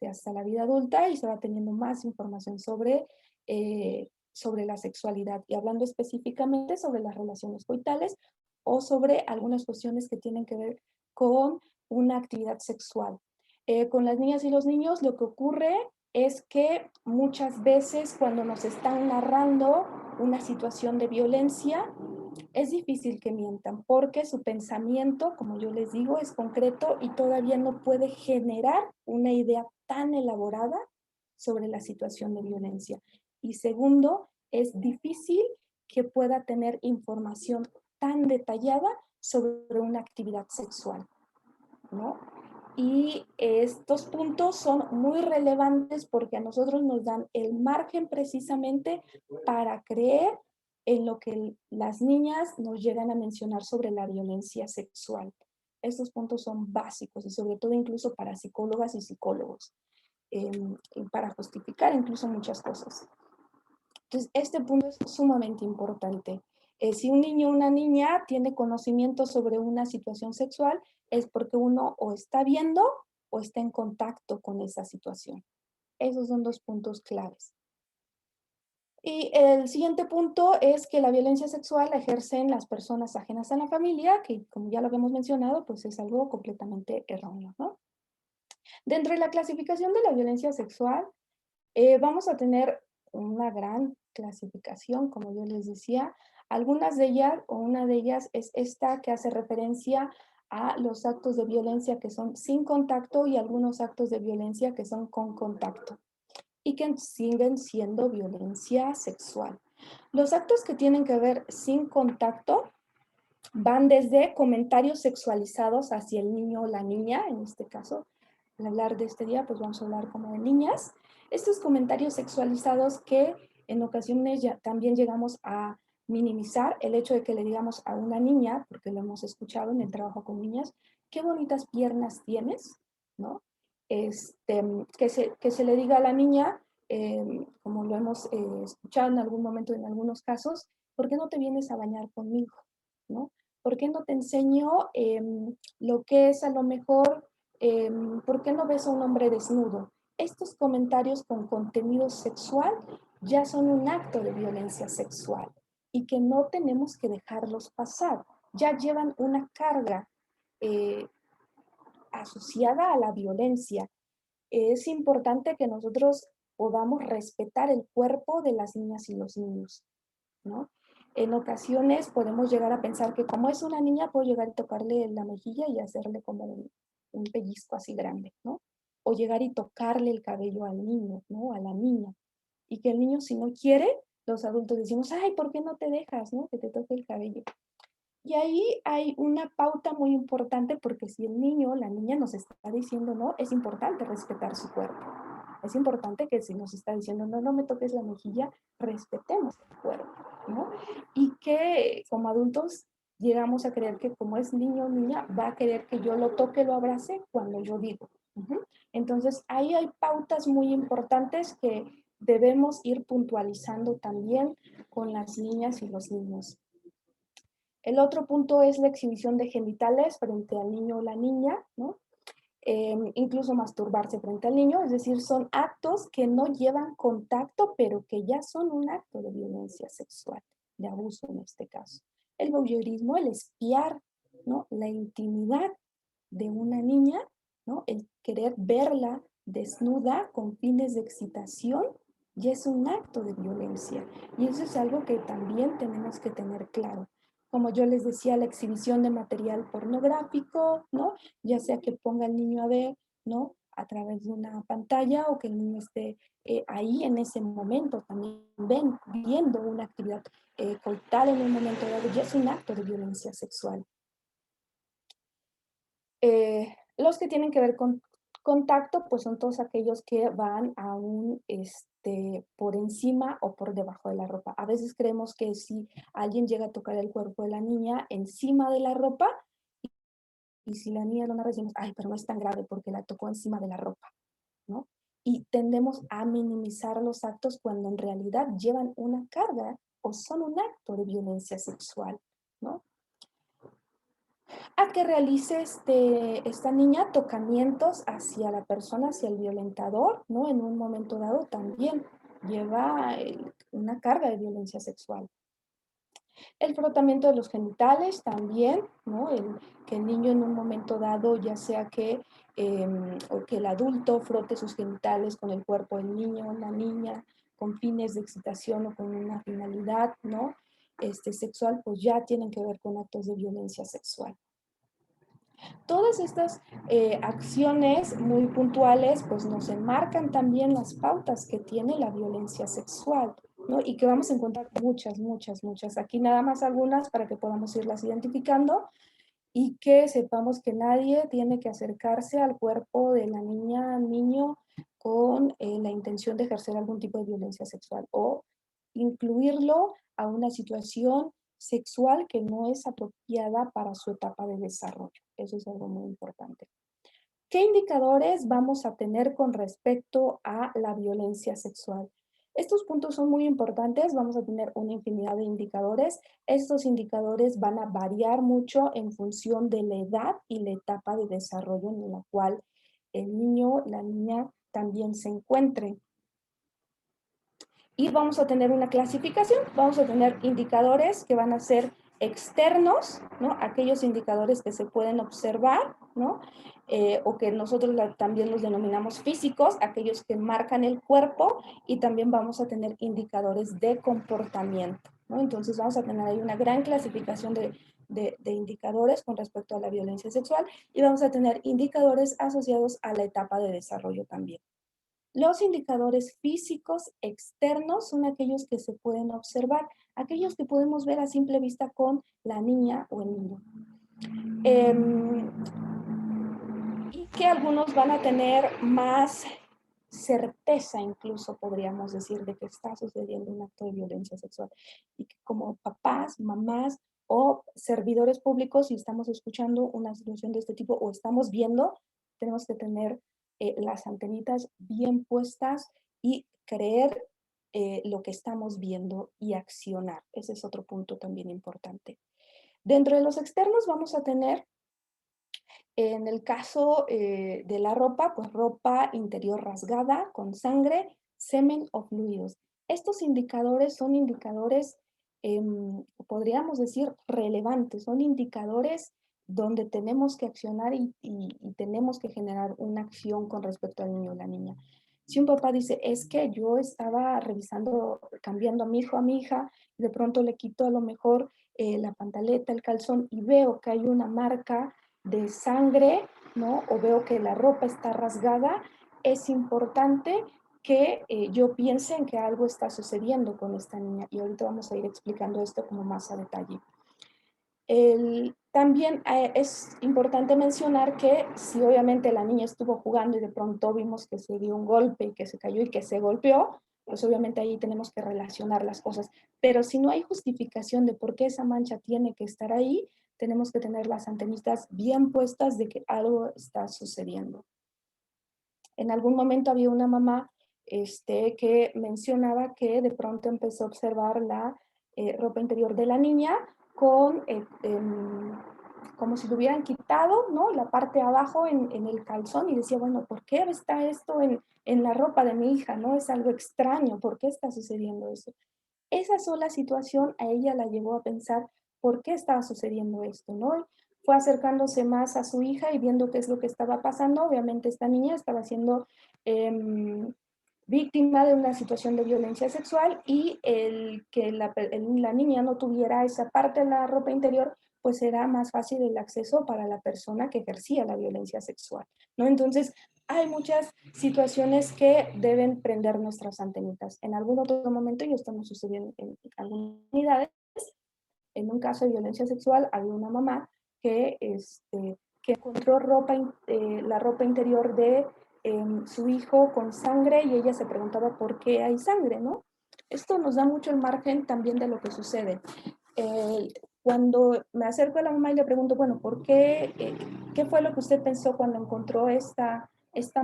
Hasta la vida adulta y se va teniendo más información sobre la sexualidad y hablando específicamente sobre las relaciones coitales o sobre algunas cuestiones que tienen que ver con una actividad sexual. Con las niñas y los niños lo que ocurre es que muchas veces cuando nos están narrando una situación de violencia, es difícil que mientan porque su pensamiento, como yo les digo, es concreto y todavía no puede generar una idea tan elaborada sobre la situación de violencia. Y segundo, es difícil que pueda tener información tan detallada sobre una actividad sexual, ¿no? Y estos puntos son muy relevantes porque a nosotros nos dan el margen precisamente para creer en lo que las niñas nos llegan a mencionar sobre la violencia sexual. Estos puntos son básicos y sobre todo incluso para psicólogas y psicólogos, para justificar incluso muchas cosas. Entonces, este punto es sumamente importante. Si un niño o una niña tiene conocimiento sobre una situación sexual, es porque uno o está viendo o está en contacto con esa situación. Esos son dos puntos claves. Y el siguiente punto es que la violencia sexual la ejercen las personas ajenas a la familia, que como ya lo habíamos mencionado, pues es algo completamente erróneo, ¿no? Dentro de la clasificación de la violencia sexual, vamos a tener una gran clasificación, como yo les decía. Algunas de ellas, o una de ellas es esta que hace referencia a los actos de violencia que son sin contacto y algunos actos de violencia que son con contacto y que siguen siendo violencia sexual. Los actos que tienen que ver sin contacto van desde comentarios sexualizados hacia el niño o la niña, en este caso, al hablar de este día, pues vamos a hablar como de niñas. Estos comentarios sexualizados que en ocasiones ya también llegamos a minimizar el hecho de que le digamos a una niña, porque lo hemos escuchado en el trabajo con niñas, qué bonitas piernas tienes, ¿no? Que se le diga a la niña, como lo hemos escuchado en algún momento, en algunos casos, ¿por qué no te vienes a bañar conmigo? ¿No? ¿Por qué no te enseño lo que es a lo mejor, por qué no ves a un hombre desnudo? Estos comentarios con contenido sexual ya son un acto de violencia sexual y que no tenemos que dejarlos pasar. Ya llevan una carga eh, asociada a la violencia. Es importante que nosotros podamos respetar el cuerpo de las niñas y los niños, ¿no? En ocasiones podemos llegar a pensar que como es una niña, puedo llegar y tocarle la mejilla y hacerle como un pellizco así grande, ¿no? O llegar y tocarle el cabello al niño, ¿no? A la niña. Y que el niño, si no quiere, los adultos decimos, ay, ¿por qué no te dejas, no? Que te toque el cabello. Y ahí hay una pauta muy importante porque si el niño o la niña nos está diciendo no, es importante respetar su cuerpo. Es importante que si nos está diciendo no, no me toques la mejilla, respetemos el cuerpo, ¿no? Y que como adultos llegamos a creer que como es niño o niña, va a querer que yo lo toque, lo abrace cuando yo digo. Entonces ahí hay pautas muy importantes que debemos ir puntualizando también con las niñas y los niños. El otro punto es la exhibición de genitales frente al niño o la niña, ¿no? Incluso masturbarse frente al niño, es decir, son actos que no llevan contacto, pero que ya son un acto de violencia sexual, de abuso en este caso. El voyeurismo, el espiar, ¿no? La intimidad de una niña, ¿no? El querer verla desnuda con fines de excitación, ya es un acto de violencia. Y eso es algo que también tenemos que tener claro. Como yo les decía, la exhibición de material pornográfico, ¿no? Ya sea que ponga al niño a ver, ¿no? A través de una pantalla o que el niño esté ahí en ese momento también viendo una actividad coital en un momento dado, ya es un acto de violencia sexual. Los que tienen que ver con contacto, pues son todos aquellos que van aún por encima o por debajo de la ropa. A veces creemos que si alguien llega a tocar el cuerpo de la niña encima de la ropa, y si la niña lo narra, decimos, ay, pero no es tan grave porque la tocó encima de la ropa, ¿no? Y tendemos a minimizar los actos cuando en realidad llevan una carga o son un acto de violencia sexual, ¿no? A que realice esta niña tocamientos hacia la persona, hacia el violentador, ¿no? En un momento dado también lleva una carga de violencia sexual. El frotamiento de los genitales también, ¿no? Que el niño en un momento dado, ya sea o que el adulto frote sus genitales con el cuerpo del niño o la niña, con fines de excitación o con una finalidad, ¿no? Sexual, pues ya tienen que ver con actos de violencia sexual. Todas estas acciones muy puntuales pues nos enmarcan también las pautas que tiene la violencia sexual, ¿no? Y que vamos a encontrar muchas, muchas, muchas. Aquí nada más algunas para que podamos irlas identificando y que sepamos que nadie tiene que acercarse al cuerpo de la niña, niño, con la intención de ejercer algún tipo de violencia sexual o incluirlo a una situación sexual que no es apropiada para su etapa de desarrollo. Eso es algo muy importante. ¿Qué indicadores vamos a tener con respecto a la violencia sexual? Estos puntos son muy importantes, vamos a tener una infinidad de indicadores. Estos indicadores van a variar mucho en función de la edad y la etapa de desarrollo en la cual el niño, la niña también se encuentren. y vamos a tener una clasificación, vamos a tener indicadores que van a ser externos, ¿no? Aquellos indicadores que se pueden observar, ¿no? O que nosotros también los denominamos físicos, aquellos que marcan el cuerpo, y también vamos a tener indicadores de comportamiento, ¿no? Entonces vamos a tener ahí una gran clasificación de indicadores con respecto a la violencia sexual, y vamos a tener indicadores asociados a la etapa de desarrollo también. Los indicadores físicos externos son aquellos que se pueden observar, aquellos que podemos ver a simple vista con la niña o el niño. Y que algunos van a tener más certeza, incluso podríamos decir, de que está sucediendo un acto de violencia sexual. Y que como papás, mamás o servidores públicos, si estamos escuchando una situación de este tipo o estamos viendo, tenemos que tener las antenitas bien puestas y creer lo que estamos viendo y accionar. Ese es otro punto también importante. Dentro de los externos vamos a tener, en el caso de la ropa, pues ropa interior rasgada con sangre, semen o fluidos. Estos indicadores son indicadores, podríamos decir, relevantes, son indicadores donde tenemos que accionar y tenemos que generar una acción con respecto al niño o la niña. Si un papá dice, es que yo estaba revisando, cambiando a mi hijo, a mi hija, y de pronto le quito a lo mejor la pantaleta, el calzón, y veo que hay una marca de sangre, ¿no? O veo que la ropa está rasgada, es importante que yo piense en que algo está sucediendo con esta niña. Y ahorita vamos a ir explicando esto como más a detalle. También es importante mencionar que si obviamente la niña estuvo jugando y de pronto vimos que se dio un golpe y que se cayó y que se golpeó, pues obviamente ahí tenemos que relacionar las cosas. Pero si no hay justificación de por qué esa mancha tiene que estar ahí, tenemos que tener las antenitas bien puestas de que algo está sucediendo. En algún momento había una mamá que mencionaba que de pronto empezó a observar la ropa interior de la niña con, como si lo hubieran quitado, ¿no? La parte de abajo en el calzón, y decía, bueno, ¿por qué está esto en la ropa de mi hija? ¿No? Es algo extraño, ¿por qué está sucediendo eso? Esa sola situación a ella la llevó a pensar por qué estaba sucediendo esto, ¿no? Fue acercándose más a su hija y viendo qué es lo que estaba pasando. Obviamente esta niña estaba siendo víctima de una situación de violencia sexual, y el que la niña no tuviera esa parte de la ropa interior, pues era más fácil el acceso para la persona que ejercía la violencia sexual, ¿no? Entonces, hay muchas situaciones que deben prender nuestras antenitas. En algún otro momento, y esto nos sucedió en algunas unidades, en un caso de violencia sexual, había una mamá que encontró la ropa interior de su hijo con sangre, y ella se preguntaba por qué hay sangre, ¿no? Esto nos da mucho el margen también de lo que sucede. Cuando me acerco a la mamá y le pregunto, bueno, ¿por qué? ¿Qué fue lo que usted pensó cuando encontró esta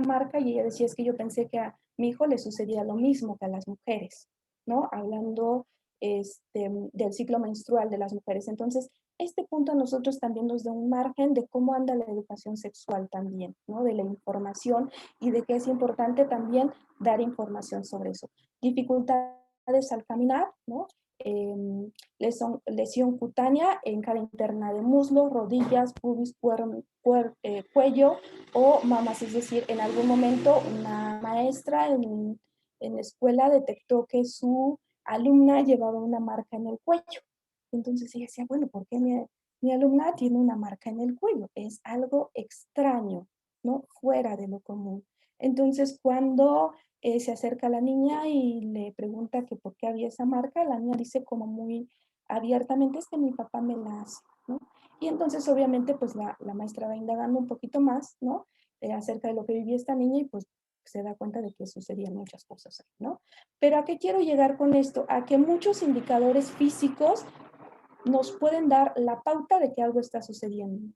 marca? Y ella decía, es que yo pensé que a mi hijo le sucedía lo mismo que a las mujeres, ¿no? Hablando del ciclo menstrual de las mujeres. Entonces, este punto a nosotros también nos da un margen de cómo anda la educación sexual también, ¿no? De la información, y de que es importante también dar información sobre eso. Dificultades al caminar, ¿no? Lesión cutánea en cara interna de muslo, rodillas, pubis, cuello o mamas. Es decir, en algún momento una maestra en la escuela detectó que su alumna llevaba una marca en el cuello. Entonces ella decía, bueno, ¿por qué mi alumna tiene una marca en el cuello? Es algo extraño, ¿no? Fuera de lo común. Entonces, cuando se acerca a la niña y le pregunta que por qué había esa marca, la niña dice como muy abiertamente, es que mi papá me la hace, ¿no? Y entonces, obviamente, pues la maestra va indagando un poquito más, ¿no? Acerca de lo que vivía esta niña, y pues se da cuenta de que sucedían muchas cosas, ¿no? Pero ¿a qué quiero llegar con esto? A que muchos indicadores físicos nos pueden dar la pauta de que algo está sucediendo.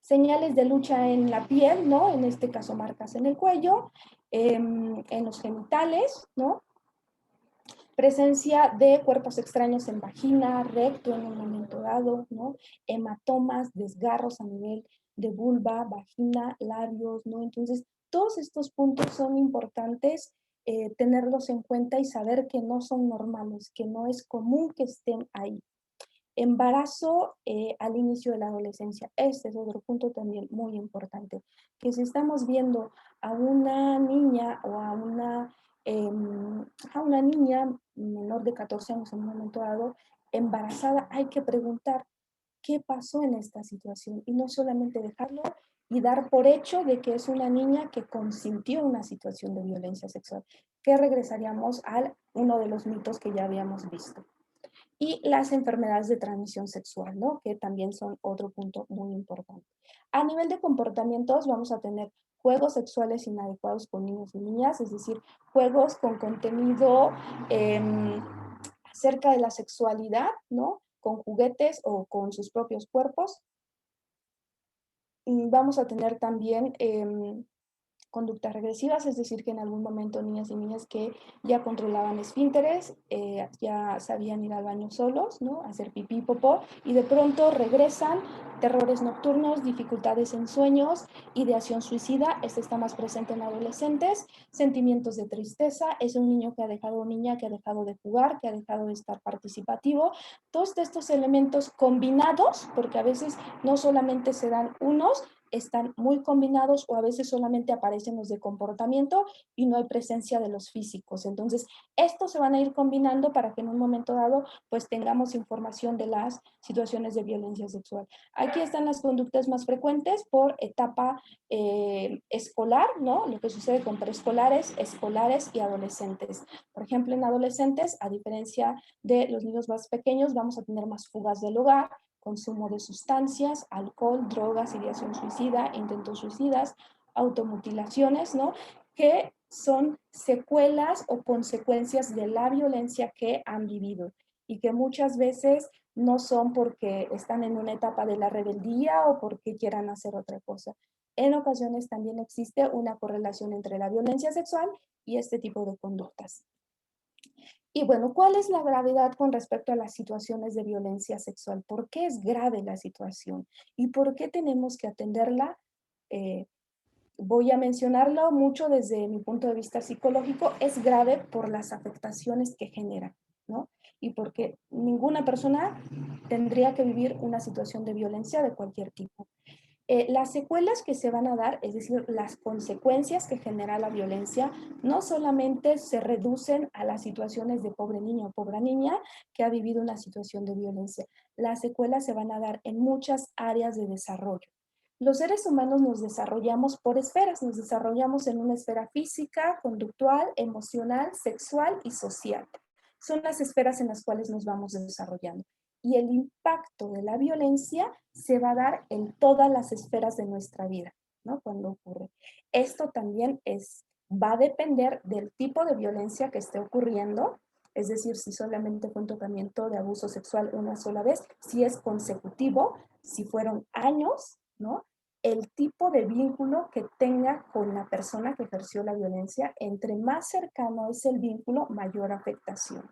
Señales de lucha en la piel, ¿no? En este caso, marcas en el cuello, en los genitales, ¿no? Presencia de cuerpos extraños en vagina, recto en un momento dado, ¿no? Hematomas, desgarros a nivel de vulva, vagina, labios, ¿no? Entonces, todos estos puntos son importantes tenerlos en cuenta y saber que no son normales, que no es común que estén ahí. Embarazo al inicio de la adolescencia. Este es otro punto también muy importante, que si estamos viendo a una niña o a una niña menor de 14 años en un momento dado embarazada, hay que preguntar qué pasó en esta situación y no solamente dejarlo y dar por hecho de que es una niña que consintió una situación de violencia sexual, que regresaríamos a uno de los mitos que ya habíamos visto. Y las enfermedades de transmisión sexual, ¿no? Que también son otro punto muy importante. A nivel de comportamientos vamos a tener juegos sexuales inadecuados con niños y niñas, es decir, juegos con contenido acerca de la sexualidad, ¿no? Con juguetes o con sus propios cuerpos. Y vamos a tener también conductas regresivas, es decir, que en algún momento niñas y niñas que ya controlaban esfínteres, ya sabían ir al baño solos, ¿no? Hacer pipí, popó, y de pronto regresan, terrores nocturnos, dificultades en sueños, ideación suicida, este está más presente en adolescentes, sentimientos de tristeza, es un niño que ha dejado o niña que ha dejado de jugar, que ha dejado de estar participativo, todos estos elementos combinados, porque a veces no solamente se dan unos, están muy combinados o a veces solamente aparecen los de comportamiento y no hay presencia de los físicos. Entonces, estos se van a ir combinando para que en un momento dado pues tengamos información de las situaciones de violencia sexual. Aquí están las conductas más frecuentes por etapa escolar, ¿no? Lo que sucede con preescolares, escolares y adolescentes. Por ejemplo, en adolescentes, a diferencia de los niños más pequeños, vamos a tener más fugas del hogar, consumo de sustancias, alcohol, drogas, ideación suicida, intentos suicidas, automutilaciones, ¿no? Que son secuelas o consecuencias de la violencia que han vivido y que muchas veces no son porque están en una etapa de la rebeldía o porque quieran hacer otra cosa. En ocasiones también existe una correlación entre la violencia sexual y este tipo de conductas. Y bueno, ¿cuál es la gravedad con respecto a las situaciones de violencia sexual? ¿Por qué es grave la situación? ¿Y por qué tenemos que atenderla? Voy a mencionarlo mucho desde mi punto de vista psicológico. Es grave por las afectaciones que genera, ¿no? Y porque ninguna persona tendría que vivir una situación de violencia de cualquier tipo. Las secuelas que se van a dar, es decir, las consecuencias que genera la violencia, no solamente se reducen a las situaciones de pobre niño o pobre niña que ha vivido una situación de violencia. Las secuelas se van a dar en muchas áreas de desarrollo. Los seres humanos nos desarrollamos por esferas, nos desarrollamos en una esfera física, conductual, emocional, sexual y social. Son las esferas en las cuales nos vamos desarrollando. Y el impacto de la violencia se va a dar en todas las esferas de nuestra vida, ¿no? Cuando ocurre. Esto también va a depender del tipo de violencia que esté ocurriendo, es decir, si solamente fue un tocamiento de abuso sexual una sola vez, si es consecutivo, si fueron años, ¿no? El tipo de vínculo que tenga con la persona que ejerció la violencia, entre más cercano es el vínculo, mayor afectación.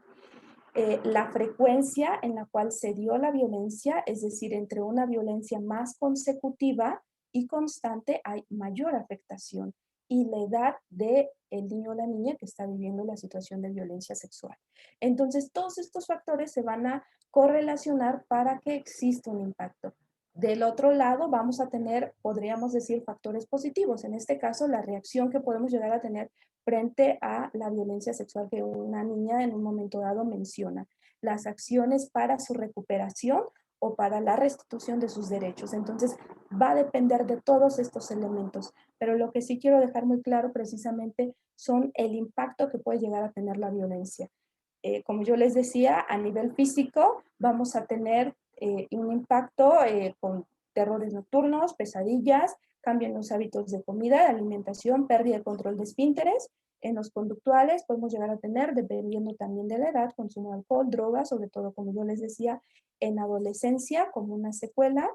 La frecuencia en la cual se dio la violencia, es decir, entre una violencia más consecutiva y constante hay mayor afectación, y la edad del niño o la niña que está viviendo la situación de violencia sexual. Entonces, todos estos factores se van a correlacionar para que exista un impacto. Del otro lado, vamos a tener, podríamos decir, factores positivos. En este caso, la reacción que podemos llegar a tener frente a la violencia sexual que una niña en un momento dado menciona, las acciones para su recuperación o para la restitución de sus derechos. Entonces, va a depender de todos estos elementos, pero lo que sí quiero dejar muy claro precisamente son el impacto que puede llegar a tener la violencia. Como yo les decía, a nivel físico vamos a tener un impacto con terrores nocturnos, pesadillas, cambio en los hábitos de comida, de alimentación, pérdida de control de esfínteres. En los conductuales podemos llegar a tener, dependiendo también de la edad, consumo de alcohol, drogas, sobre todo, como yo les decía, en adolescencia como una secuela,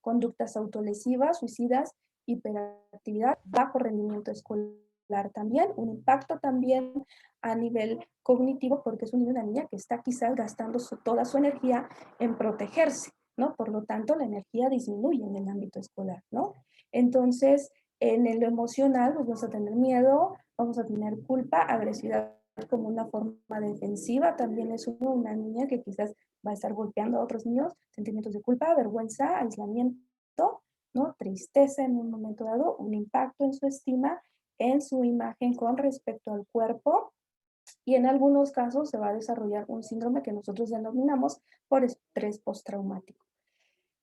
conductas autolesivas, suicidas, hiperactividad, bajo rendimiento escolar también, un impacto también a nivel cognitivo porque es un niño o una niña que está quizás gastando toda su energía en protegerse, ¿no? Por lo tanto, la energía disminuye en el ámbito escolar, ¿no? Entonces, En lo emocional, pues vamos a tener miedo, vamos a tener culpa, agresividad como una forma defensiva. También es una niña que quizás va a estar golpeando a otros niños, sentimientos de culpa, vergüenza, aislamiento, ¿no? Tristeza en un momento dado, un impacto en su estima, en su imagen con respecto al cuerpo, y en algunos casos se va a desarrollar un síndrome que nosotros denominamos por estrés postraumático.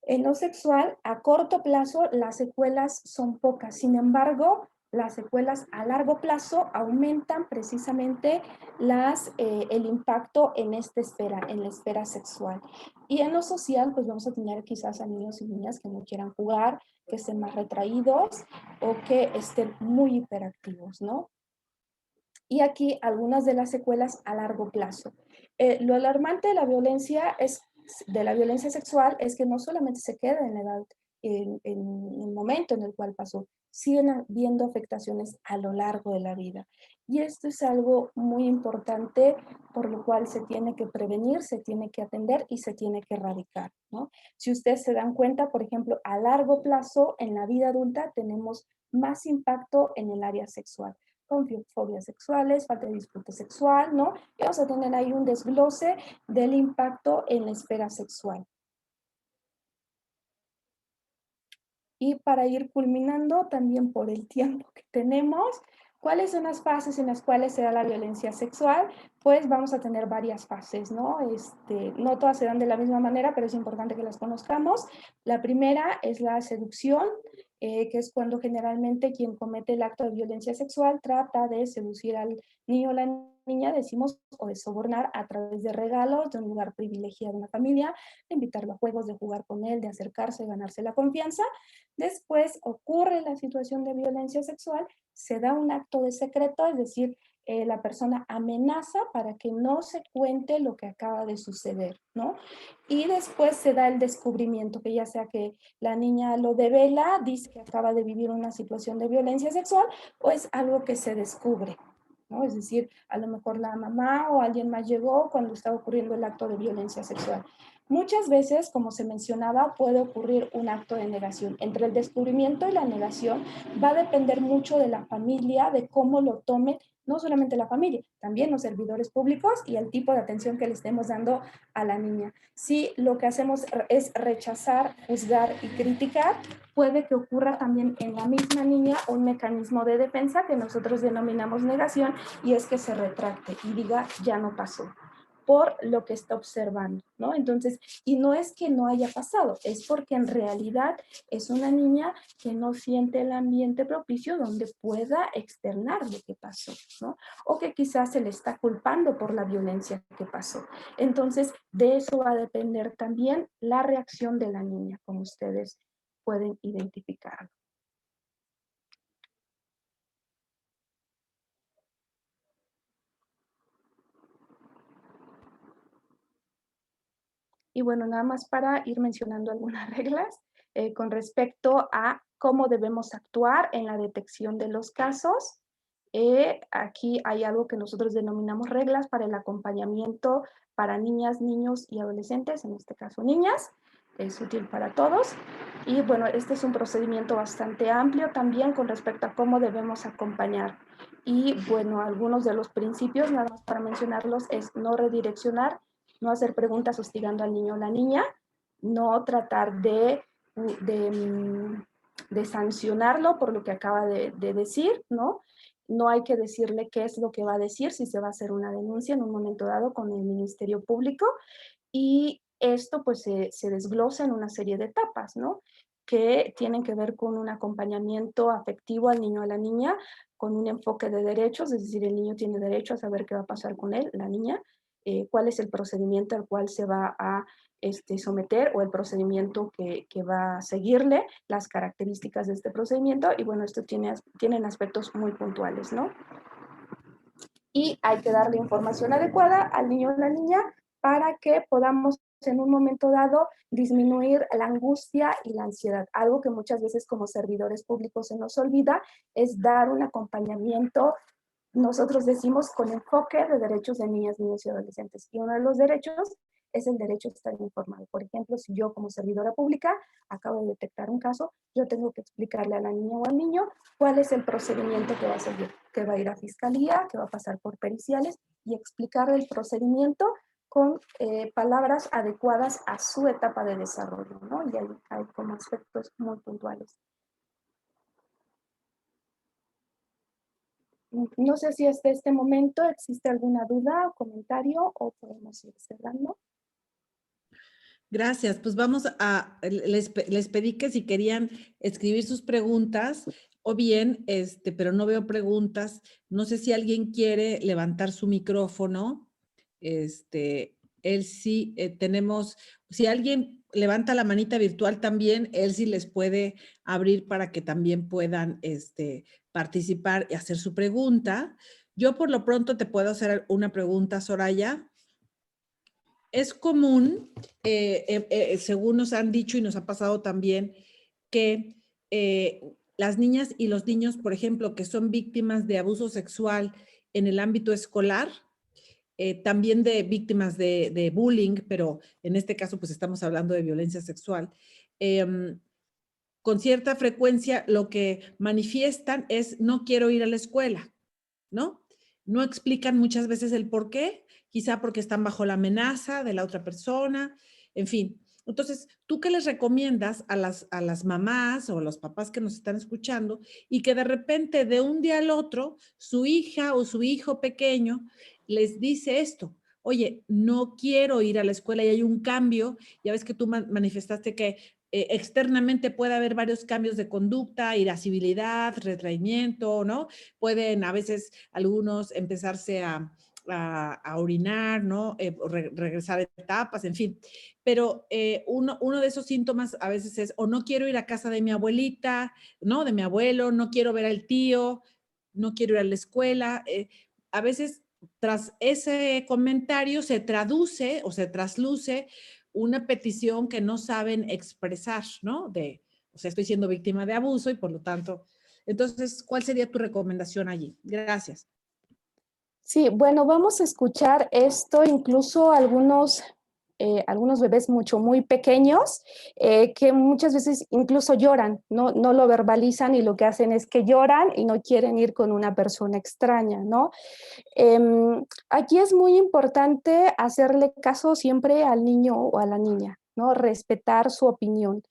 En lo sexual, a corto plazo, las secuelas son pocas. Sin embargo, las secuelas a largo plazo aumentan precisamente el impacto en esta esfera, en la esfera sexual. Y en lo social, pues vamos a tener quizás a niños y niñas que no quieran jugar, que estén más retraídos o que estén muy hiperactivos, ¿no? Y aquí algunas de las secuelas a largo plazo. Lo alarmante de la violencia sexual es que no solamente se queda en la edad, en el momento en el cual pasó, siguen habiendo afectaciones a lo largo de la vida. Y esto es algo muy importante, por lo cual se tiene que prevenir, se tiene que atender y se tiene que erradicar, ¿no? Si ustedes se dan cuenta, por ejemplo, a largo plazo en la vida adulta tenemos más impacto en el área sexual, con fobias sexuales, falta de disfrute sexual, ¿no? Y vamos a tener ahí un desglose del impacto en la esfera sexual. Y para ir culminando, también por el tiempo que tenemos, ¿cuáles son las fases en las cuales se da la violencia sexual? Pues vamos a tener varias fases, ¿no? No todas se dan de la misma manera, pero es importante que las conozcamos. La primera es la seducción, que es cuando generalmente quien comete el acto de violencia sexual trata de seducir al niño o la niña, decimos, o de sobornar a través de regalos, de un lugar privilegiado en la familia, de invitarlo a juegos, de jugar con él, de acercarse, de ganarse la confianza. Después ocurre la situación de violencia sexual, se da un acto de secreto, es decir, la persona amenaza para que no se cuente lo que acaba de suceder, ¿no? Y después se da el descubrimiento, que ya sea que la niña lo devela, dice que acaba de vivir una situación de violencia sexual, o es algo que se descubre, ¿no? Es decir, a lo mejor la mamá o alguien más llegó cuando estaba ocurriendo el acto de violencia sexual. Muchas veces, como se mencionaba, puede ocurrir un acto de negación. Entre el descubrimiento y la negación va a depender mucho de la familia, de cómo lo tome, no solamente la familia, también los servidores públicos y el tipo de atención que le estemos dando a la niña. Si lo que hacemos es rechazar, juzgar y criticar, puede que ocurra también en la misma niña un mecanismo de defensa que nosotros denominamos negación, y es que se retracte y diga ya no pasó, por lo que está observando, ¿no? Entonces, y no es que no haya pasado, es porque en realidad es una niña que no siente el ambiente propicio donde pueda externar lo que pasó, ¿no? O que quizás se le está culpando por la violencia que pasó. Entonces, de eso va a depender también la reacción de la niña, como ustedes pueden identificar. Y bueno, nada más para ir mencionando algunas reglas con respecto a cómo debemos actuar en la detección de los casos. Aquí hay algo que nosotros denominamos reglas para el acompañamiento para niñas, niños y adolescentes, en este caso niñas. Es útil para todos. Y bueno, este es un procedimiento bastante amplio también con respecto a cómo debemos acompañar. Y bueno, algunos de los principios, nada más para mencionarlos, es no redireccionar, no hacer preguntas hostigando al niño o la niña, no tratar de sancionarlo por lo que acaba de decir, ¿no? No hay que decirle qué es lo que va a decir, si se va a hacer una denuncia en un momento dado con el Ministerio Público, y esto pues se desglosa en una serie de etapas, ¿no? Que tienen que ver con un acompañamiento afectivo al niño o a la niña, con un enfoque de derechos, es decir, el niño tiene derecho a saber qué va a pasar con él, la niña, cuál es el procedimiento al cual se va a someter, o el procedimiento que va a seguirle, las características de este procedimiento, y bueno, esto tienen aspectos muy puntuales, ¿no? Y hay que darle información adecuada al niño o la niña para que podamos en un momento dado disminuir la angustia y la ansiedad. Algo que muchas veces como servidores públicos se nos olvida es dar un acompañamiento, nosotros decimos, con enfoque de derechos de niñas, niños y adolescentes. Y uno de los derechos es el derecho a estar informado. Por ejemplo, si yo como servidora pública acabo de detectar un caso, yo tengo que explicarle a la niña o al niño cuál es el procedimiento que va a seguir, que va a ir a fiscalía, que va a pasar por periciales, y explicar el procedimiento con palabras adecuadas a su etapa de desarrollo, ¿no? Y hay como aspectos muy puntuales. No sé si hasta este momento existe alguna duda o comentario o podemos ir cerrando. Gracias. Pues vamos a, les pedí que si querían escribir sus preguntas o bien, pero no veo preguntas. No sé si alguien quiere levantar su micrófono. Él sí, tenemos, si alguien levanta la manita virtual también, él sí les puede abrir para que también puedan, participar y hacer su pregunta. Yo por lo pronto te puedo hacer una pregunta, Soraya. Es común, según nos han dicho y nos ha pasado también, que las niñas y los niños, por ejemplo, que son víctimas de abuso sexual en el ámbito escolar, también de víctimas de bullying, pero en este caso pues estamos hablando de violencia sexual, con cierta frecuencia lo que manifiestan es no quiero ir a la escuela, ¿no? No explican muchas veces el por qué, quizá porque están bajo la amenaza de la otra persona, en fin. Entonces, ¿tú qué les recomiendas a las mamás o a los papás que nos están escuchando y que de repente de un día al otro su hija o su hijo pequeño les dice esto? Oye, no quiero ir a la escuela y hay un cambio. Ya ves que tú manifestaste que externamente puede haber varios cambios de conducta, irascibilidad, retraimiento, ¿no? Pueden a veces algunos empezarse a orinar, ¿no? Regresar a etapas, en fin. Pero uno de esos síntomas a veces es, o no quiero ir a casa de mi abuelita, ¿no? De mi abuelo, no quiero ver al tío, no quiero ir a la escuela. A veces tras ese comentario se traduce o se trasluce una petición que no saben expresar, ¿no? O sea, estoy siendo víctima de abuso y por lo tanto, entonces, ¿cuál sería tu recomendación allí? Gracias. Sí, bueno, vamos a escuchar esto, incluso algunos bebés muy pequeños que muchas veces incluso lloran, no lo verbalizan y lo que hacen es que lloran y no quieren ir con una persona extraña, ¿no? Aquí es muy importante hacerle caso siempre al niño o a la niña, ¿no? Respetar su opinión.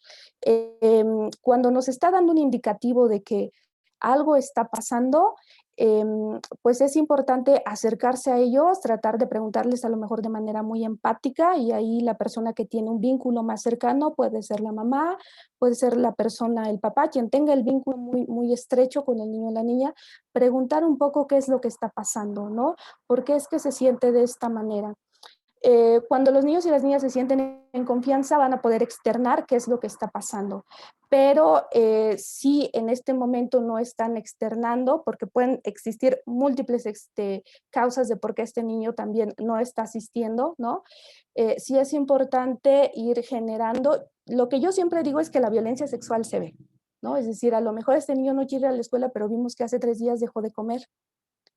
Cuando nos está dando un indicativo de que algo está pasando, pues es importante acercarse a ellos, tratar de preguntarles a lo mejor de manera muy empática, y ahí la persona que tiene un vínculo más cercano puede ser la mamá, puede ser la persona, el papá, quien tenga el vínculo muy estrecho con el niño o la niña, preguntar un poco qué es lo que está pasando, ¿no? ¿Por qué es que se siente de esta manera? Cuando los niños y las niñas se sienten en confianza van a poder externar qué es lo que está pasando. Pero si en este momento no están externando, porque pueden existir múltiples causas de por qué este niño también no está asistiendo, ¿no? Sí es importante ir generando, lo que yo siempre digo es que la violencia sexual se ve, ¿no? Es decir, a lo mejor este niño no quiere ir a la escuela, pero vimos que hace 3 días dejó de comer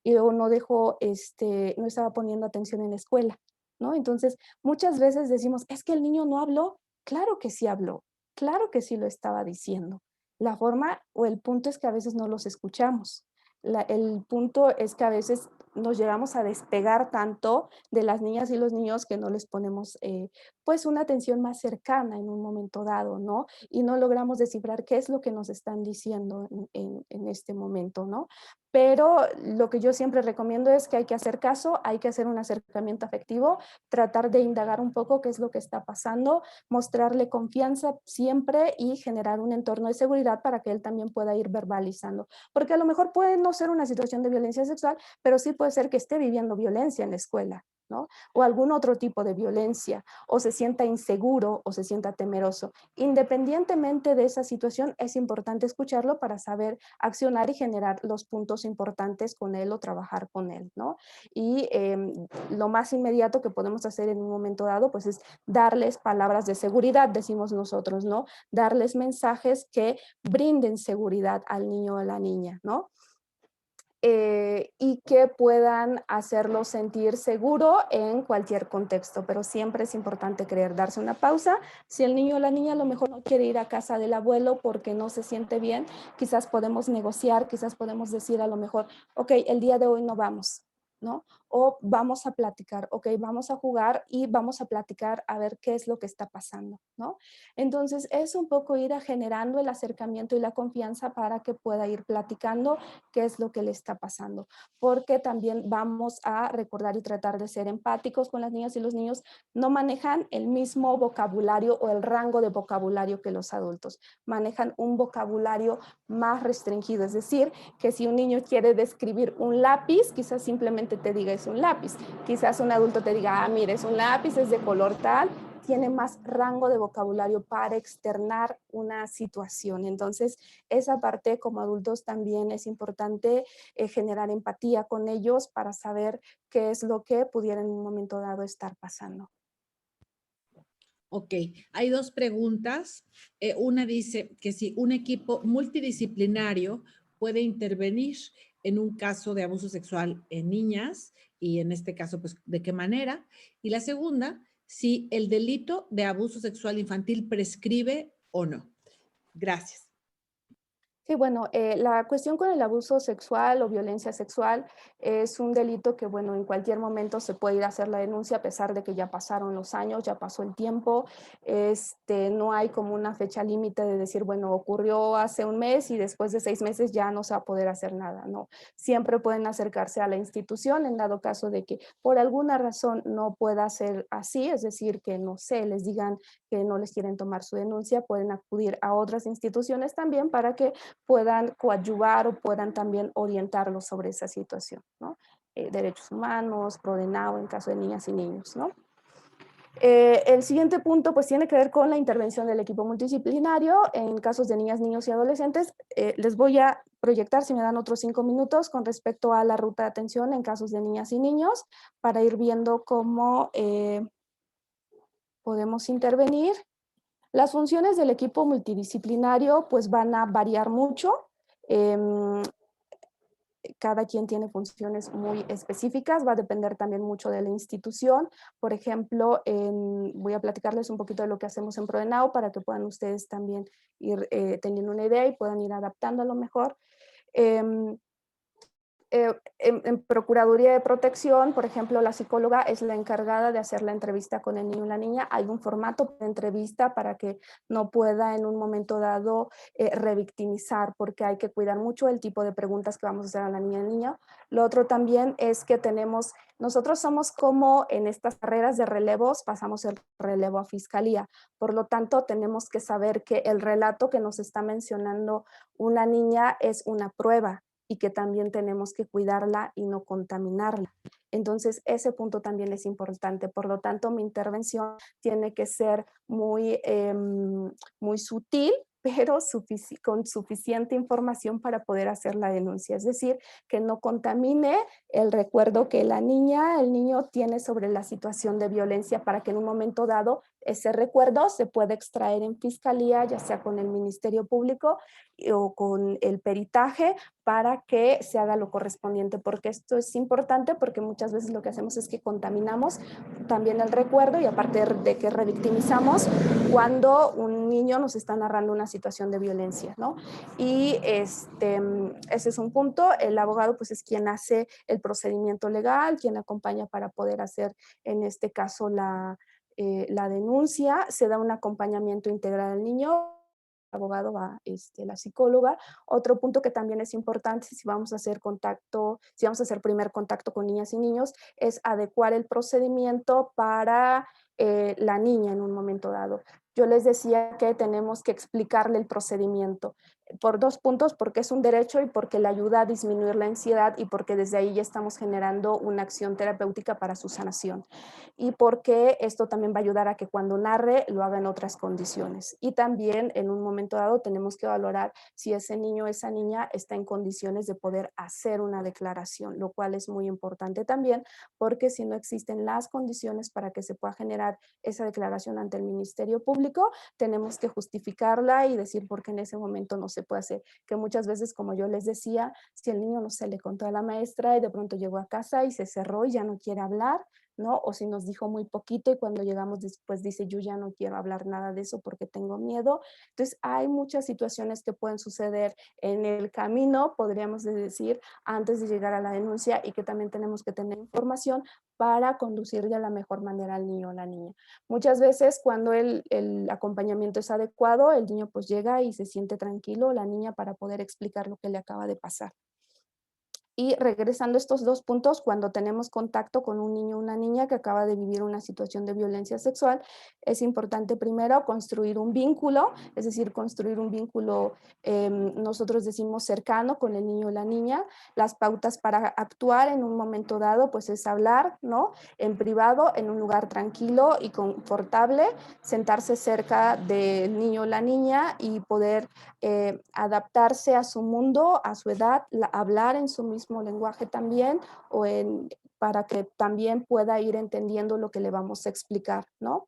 y luego no estaba poniendo atención en la escuela, ¿no? Entonces, muchas veces decimos, es que el niño no habló. Claro que sí habló, claro que sí lo estaba diciendo. La forma o el punto es que a veces no los escuchamos. El punto es que a veces nos llegamos a despegar tanto de las niñas y los niños que no les ponemos pues una atención más cercana en un momento dado, ¿no? Y no logramos descifrar qué es lo que nos están diciendo en este momento, ¿no? Pero lo que yo siempre recomiendo es que hay que hacer caso, hay que hacer un acercamiento afectivo, tratar de indagar un poco qué es lo que está pasando, mostrarle confianza siempre y generar un entorno de seguridad para que él también pueda ir verbalizando. Porque a lo mejor puede no ser una situación de violencia sexual, pero sí puede ser que esté viviendo violencia en la escuela, ¿no? O algún otro tipo de violencia, o se sienta inseguro o se sienta temeroso. Independientemente de esa situación, es importante escucharlo para saber accionar y generar los puntos importantes con él o trabajar con él, ¿no? Y lo más inmediato que podemos hacer en un momento dado, pues es darles palabras de seguridad, decimos nosotros, ¿no? Darles mensajes que brinden seguridad al niño o a la niña, ¿no? y que puedan hacerlo sentir seguro en cualquier contexto, pero siempre es importante darse una pausa. Si el niño o la niña a lo mejor no quiere ir a casa del abuelo porque no se siente bien, quizás podemos negociar, quizás podemos decir a lo mejor, ok, el día de hoy no vamos, ¿no? O vamos a platicar, ok, vamos a jugar y vamos a platicar a ver qué es lo que está pasando, ¿no? Entonces es un poco ir generando el acercamiento y la confianza para que pueda ir platicando qué es lo que le está pasando, porque también vamos a recordar y tratar de ser empáticos con las niñas y los niños. No manejan el mismo vocabulario o el rango de vocabulario que los adultos, manejan un vocabulario más restringido, es decir, que si un niño quiere describir un lápiz, quizás simplemente te diga es un lápiz, quizás un adulto te diga, mire, es un lápiz, es de color tal, tiene más rango de vocabulario para externar una situación. Entonces, esa parte como adultos también es importante generar empatía con ellos para saber qué es lo que pudiera en un momento dado estar pasando. Ok, hay dos preguntas. Una dice que si un equipo multidisciplinario puede intervenir en un caso de abuso sexual en niñas y en este caso, pues, ¿de qué manera? Y la segunda, si el delito de abuso sexual infantil prescribe o no. Gracias. Sí, bueno, la cuestión con el abuso sexual o violencia sexual es un delito que, bueno, en cualquier momento se puede ir a hacer la denuncia a pesar de que ya pasaron los años, ya pasó el tiempo. No hay como una fecha límite de decir, bueno, ocurrió hace un mes y después de 6 meses ya no se va a poder hacer nada, ¿no? Siempre pueden acercarse a la institución en dado caso de que por alguna razón no pueda ser así, es decir, que no sé, les digan que no les quieren tomar su denuncia, pueden acudir a otras instituciones también para que puedan coadyuvar o puedan también orientarlos sobre esa situación, ¿no? Derechos humanos, PRODENAO en caso de niñas y niños, ¿no? El siguiente punto pues tiene que ver con la intervención del equipo multidisciplinario en casos de niñas, niños y adolescentes. Les voy a proyectar, si me dan otros 5 minutos, con respecto a la ruta de atención en casos de niñas y niños, para ir viendo cómo podemos intervenir. Las funciones del equipo multidisciplinario pues van a variar mucho. Cada quien tiene funciones muy específicas, va a depender también mucho de la institución. Por ejemplo, voy a platicarles un poquito de lo que hacemos en PRODENAO para que puedan ustedes también ir teniendo una idea y puedan ir adaptando a lo mejor. En Procuraduría de Protección, por ejemplo, la psicóloga es la encargada de hacer la entrevista con el niño o la niña. Hay un formato de entrevista para que no pueda en un momento dado revictimizar, porque hay que cuidar mucho el tipo de preguntas que vamos a hacer a la niña y el niño. Lo otro también es que nosotros somos como en estas carreras de relevos, pasamos el relevo a fiscalía. Por lo tanto, tenemos que saber que el relato que nos está mencionando una niña es una prueba y que también tenemos que cuidarla y no contaminarla. Entonces, ese punto también es importante. Por lo tanto, mi intervención tiene que ser muy sutil, pero con suficiente información para poder hacer la denuncia. Es decir, que no contamine el recuerdo que la niña, el niño tiene sobre la situación de violencia para que en un momento dado ese recuerdo se pueda extraer en fiscalía, ya sea con el Ministerio Público o con el peritaje, para que se haga lo correspondiente, porque esto es importante porque muchas veces lo que hacemos es que contaminamos también el recuerdo y aparte de que revictimizamos cuando un niño nos está narrando una situación de violencia, ¿no? Y ese es un punto. El abogado pues es quien hace el procedimiento legal, quien acompaña para poder hacer en este caso la denuncia, se da un acompañamiento integral al niño, el abogado va la psicóloga. Otro punto que también es importante si vamos a hacer primer contacto con niñas y niños, es adecuar el procedimiento para la niña en un momento dado. Yo les decía que tenemos que explicarle el procedimiento por 2 puntos, porque es un derecho y porque le ayuda a disminuir la ansiedad y porque desde ahí ya estamos generando una acción terapéutica para su sanación. Y porque esto también va a ayudar a que cuando narre lo haga en otras condiciones. Y también en un momento dado tenemos que valorar si ese niño o esa niña está en condiciones de poder hacer una declaración, lo cual es muy importante también, porque si no existen las condiciones para que se pueda generar esa declaración ante el Ministerio Público, tenemos que justificarla y decir por qué en ese momento no se se puede hacer, que muchas veces, como yo les decía, si el niño no se le contó a la maestra y de pronto llegó a casa y se cerró y ya no quiere hablar, ¿no? O si nos dijo muy poquito y cuando llegamos después dice, yo ya no quiero hablar nada de eso porque tengo miedo. Entonces, hay muchas situaciones que pueden suceder en el camino, podríamos decir, antes de llegar a la denuncia y que también tenemos que tener información para conducir de la mejor manera al niño o la niña. Muchas veces cuando el acompañamiento es adecuado, el niño pues llega y se siente tranquilo, la niña, para poder explicar lo que le acaba de pasar. Y regresando a estos 2 puntos, cuando tenemos contacto con un niño o una niña que acaba de vivir una situación de violencia sexual, es importante primero construir un vínculo, es decir, construir un vínculo, nosotros decimos cercano con el niño o la niña. Las pautas para actuar en un momento dado, pues es hablar, ¿no? En privado, en un lugar tranquilo y confortable, sentarse cerca del niño o la niña y poder adaptarse a su mundo, a su edad, hablar en su mismo lenguaje también, para que también pueda ir entendiendo lo que le vamos a explicar, ¿no?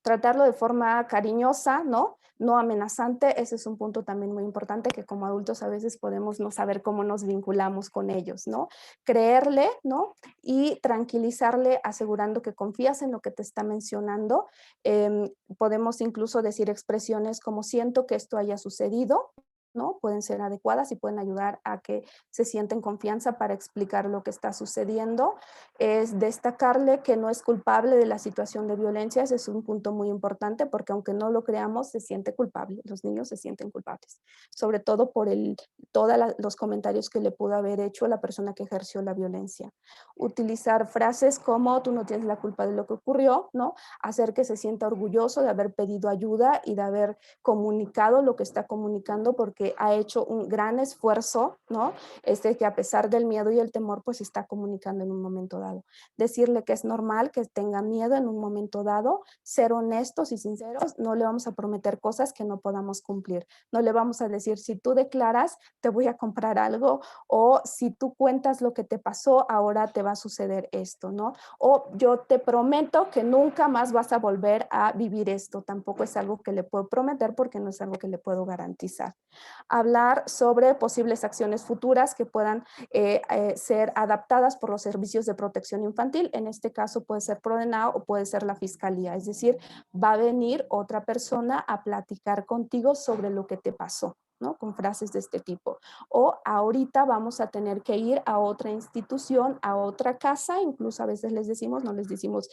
Tratarlo de forma cariñosa, ¿no? No amenazante, ese es un punto también muy importante que como adultos a veces podemos no saber cómo nos vinculamos con ellos, ¿no? Creerle, ¿no? Y tranquilizarle asegurando que confías en lo que te está mencionando. Podemos incluso decir expresiones como siento que esto haya sucedido, ¿no? Pueden ser adecuadas y pueden ayudar a que se sienta en confianza para explicar lo que está sucediendo. Es destacarle que no es culpable de la situación de violencia, ese es un punto muy importante porque aunque no lo creamos, se siente culpable, los niños se sienten culpables, sobre todo por todos los comentarios que le pudo haber hecho la persona que ejerció la violencia. Utilizar frases como tú no tienes la culpa de lo que ocurrió, ¿no? Hacer que se sienta orgulloso de haber pedido ayuda y de haber comunicado lo que está comunicando porque ha hecho un gran esfuerzo, ¿no? Que a pesar del miedo y el temor, pues está comunicando en un momento dado. Decirle que es normal que tenga miedo en un momento dado, ser honestos y sinceros, no le vamos a prometer cosas que no podamos cumplir. No le vamos a decir, si tú declaras, te voy a comprar algo, o si tú cuentas lo que te pasó, ahora te va a suceder esto, ¿no? O yo te prometo que nunca más vas a volver a vivir esto. Tampoco es algo que le puedo prometer porque no es algo que le puedo garantizar. Hablar sobre posibles acciones futuras que puedan ser adaptadas por los servicios de protección infantil. En este caso puede ser Prodenao o puede ser la Fiscalía. Es decir, va a venir otra persona a platicar contigo sobre lo que te pasó, ¿no? Con frases de este tipo. O ahorita vamos a tener que ir a otra institución, a otra casa, incluso a veces les decimos, no les decimos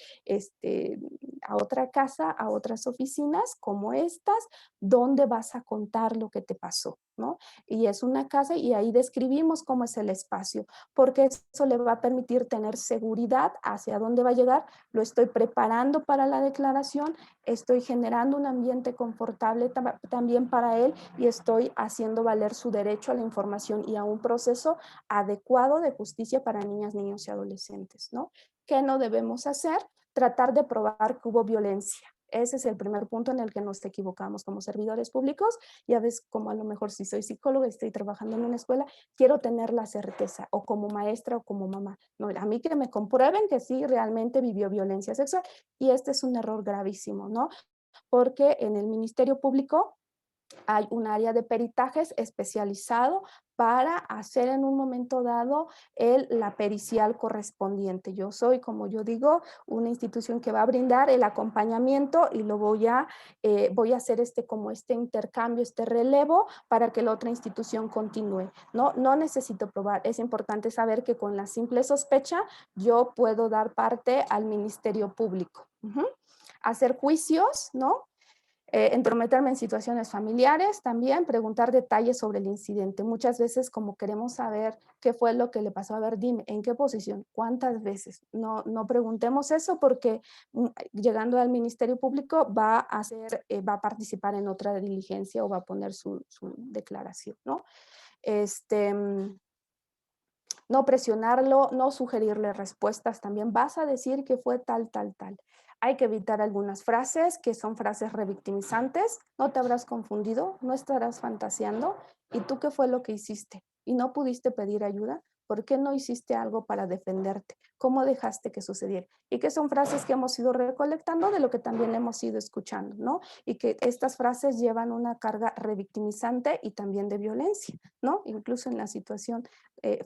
a otra casa, a otras oficinas como estas, donde vas a contar lo que te pasó, ¿no? Y es una casa y ahí describimos cómo es el espacio, porque eso le va a permitir tener seguridad hacia dónde va a llegar. Lo estoy preparando para la declaración, estoy generando un ambiente confortable también para él y estoy haciendo valer su derecho a la información y a un proceso adecuado de justicia para niñas, niños y adolescentes, ¿no? ¿Qué no debemos hacer? Tratar de probar que hubo violencia. Ese es el primer punto en el que nos equivocamos como servidores públicos y a veces como a lo mejor si soy psicóloga y estoy trabajando en una escuela, quiero tener la certeza o como maestra o como mamá. No, a mí que me comprueben que sí realmente vivió violencia sexual y este es un error gravísimo, ¿no? Porque en el Ministerio Público hay un área de peritajes especializado para hacer en un momento dado la pericial correspondiente. Yo soy, como yo digo, una institución que va a brindar el acompañamiento y lo voy a hacer como este intercambio, este relevo para que la otra institución continúe. No necesito probar, es importante saber que con la simple sospecha yo puedo dar parte al Ministerio Público. Hacer juicios, ¿no? Entrometerme en situaciones familiares, también preguntar detalles sobre el incidente. Muchas veces como queremos saber qué fue lo que le pasó, a ver, dime, ¿en qué posición? ¿Cuántas veces? No preguntemos eso porque llegando al Ministerio Público va a participar en otra diligencia o va a poner su declaración, ¿no? No presionarlo, no sugerirle respuestas también. Vas a decir que fue tal. Hay que evitar algunas frases que son frases revictimizantes. No te habrás confundido, no estarás fantaseando. ¿Y tú qué fue lo que hiciste? ¿Y no pudiste pedir ayuda? ¿Por qué no hiciste algo para defenderte? ¿Cómo dejaste que sucediera? Y que son frases que hemos ido recolectando de lo que también hemos ido escuchando, ¿no? Y que estas frases llevan una carga revictimizante y también de violencia, ¿no? Incluso en la situación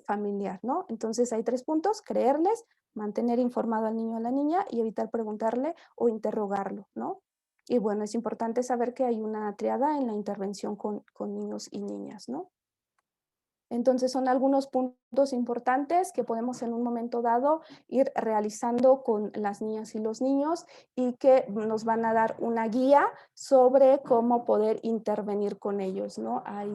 familiar, ¿no? Entonces hay 3 puntos: creerles, mantener informado al niño o a la niña y evitar preguntarle o interrogarlo, ¿no? Y bueno, es importante saber que hay una triada en la intervención con niños y niñas, ¿no? Entonces son algunos puntos importantes que podemos en un momento dado ir realizando con las niñas y los niños y que nos van a dar una guía sobre cómo poder intervenir con ellos, ¿no? Hay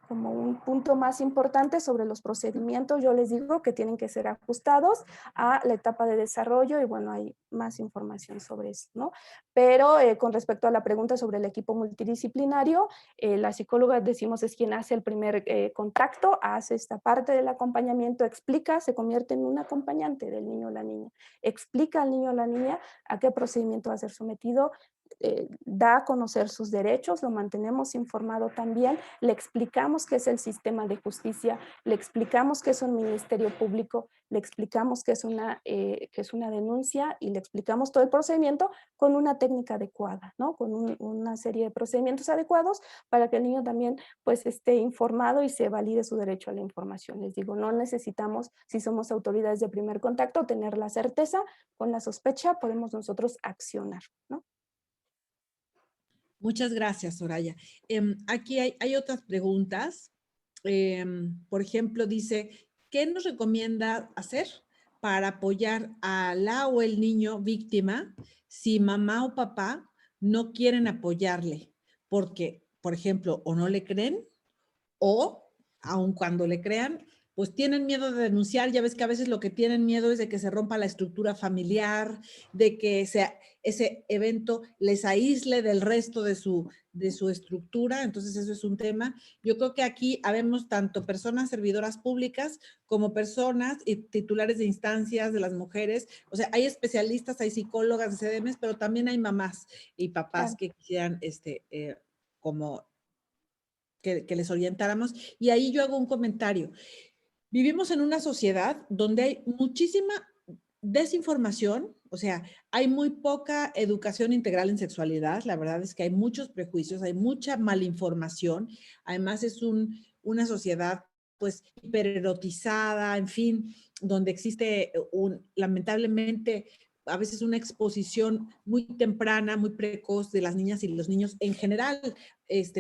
como un punto más importante sobre los procedimientos, yo les digo que tienen que ser ajustados a la etapa de desarrollo y bueno, hay más información sobre eso, ¿no? Pero con respecto a la pregunta sobre el equipo multidisciplinario, la psicóloga, decimos, es quien hace el primer contacto, hace esta parte del acompañamiento, explica, se convierte en un acompañante del niño o la niña, explica al niño o la niña a qué procedimiento va a ser sometido, da a conocer sus derechos, lo mantenemos informado también, le explicamos qué es el sistema de justicia, le explicamos qué es un ministerio público, le explicamos qué es una denuncia y le explicamos todo el procedimiento con una técnica adecuada, ¿no? Con una serie de procedimientos adecuados para que el niño también pues esté informado y se valide su derecho a la información. Les digo, no necesitamos, si somos autoridades de primer contacto, tener la certeza, con la sospecha podemos nosotros accionar, ¿no? Muchas gracias, Soraya. Aquí hay otras preguntas. Por ejemplo, dice, ¿qué nos recomienda hacer para apoyar a la o el niño víctima si mamá o papá no quieren apoyarle? Porque, por ejemplo, o no le creen o, aun cuando le crean, pues tienen miedo de denunciar. Ya ves que a veces lo que tienen miedo es de que se rompa la estructura familiar, de que ese evento les aísle del resto de su estructura. Entonces eso es un tema. Yo creo que aquí habemos tanto personas servidoras públicas como personas y titulares de instancias de las mujeres. O sea, hay especialistas, hay psicólogas de CDMs, pero también hay mamás y papás que quisieran como que les orientáramos. Y ahí yo hago un comentario. Vivimos en una sociedad donde hay muchísima desinformación, o sea, hay muy poca educación integral en sexualidad. La verdad es que hay muchos prejuicios, hay mucha malinformación. Además es una sociedad pues hipererotizada, en fin, donde existe lamentablemente a veces una exposición muy temprana, muy precoz de las niñas y los niños en general,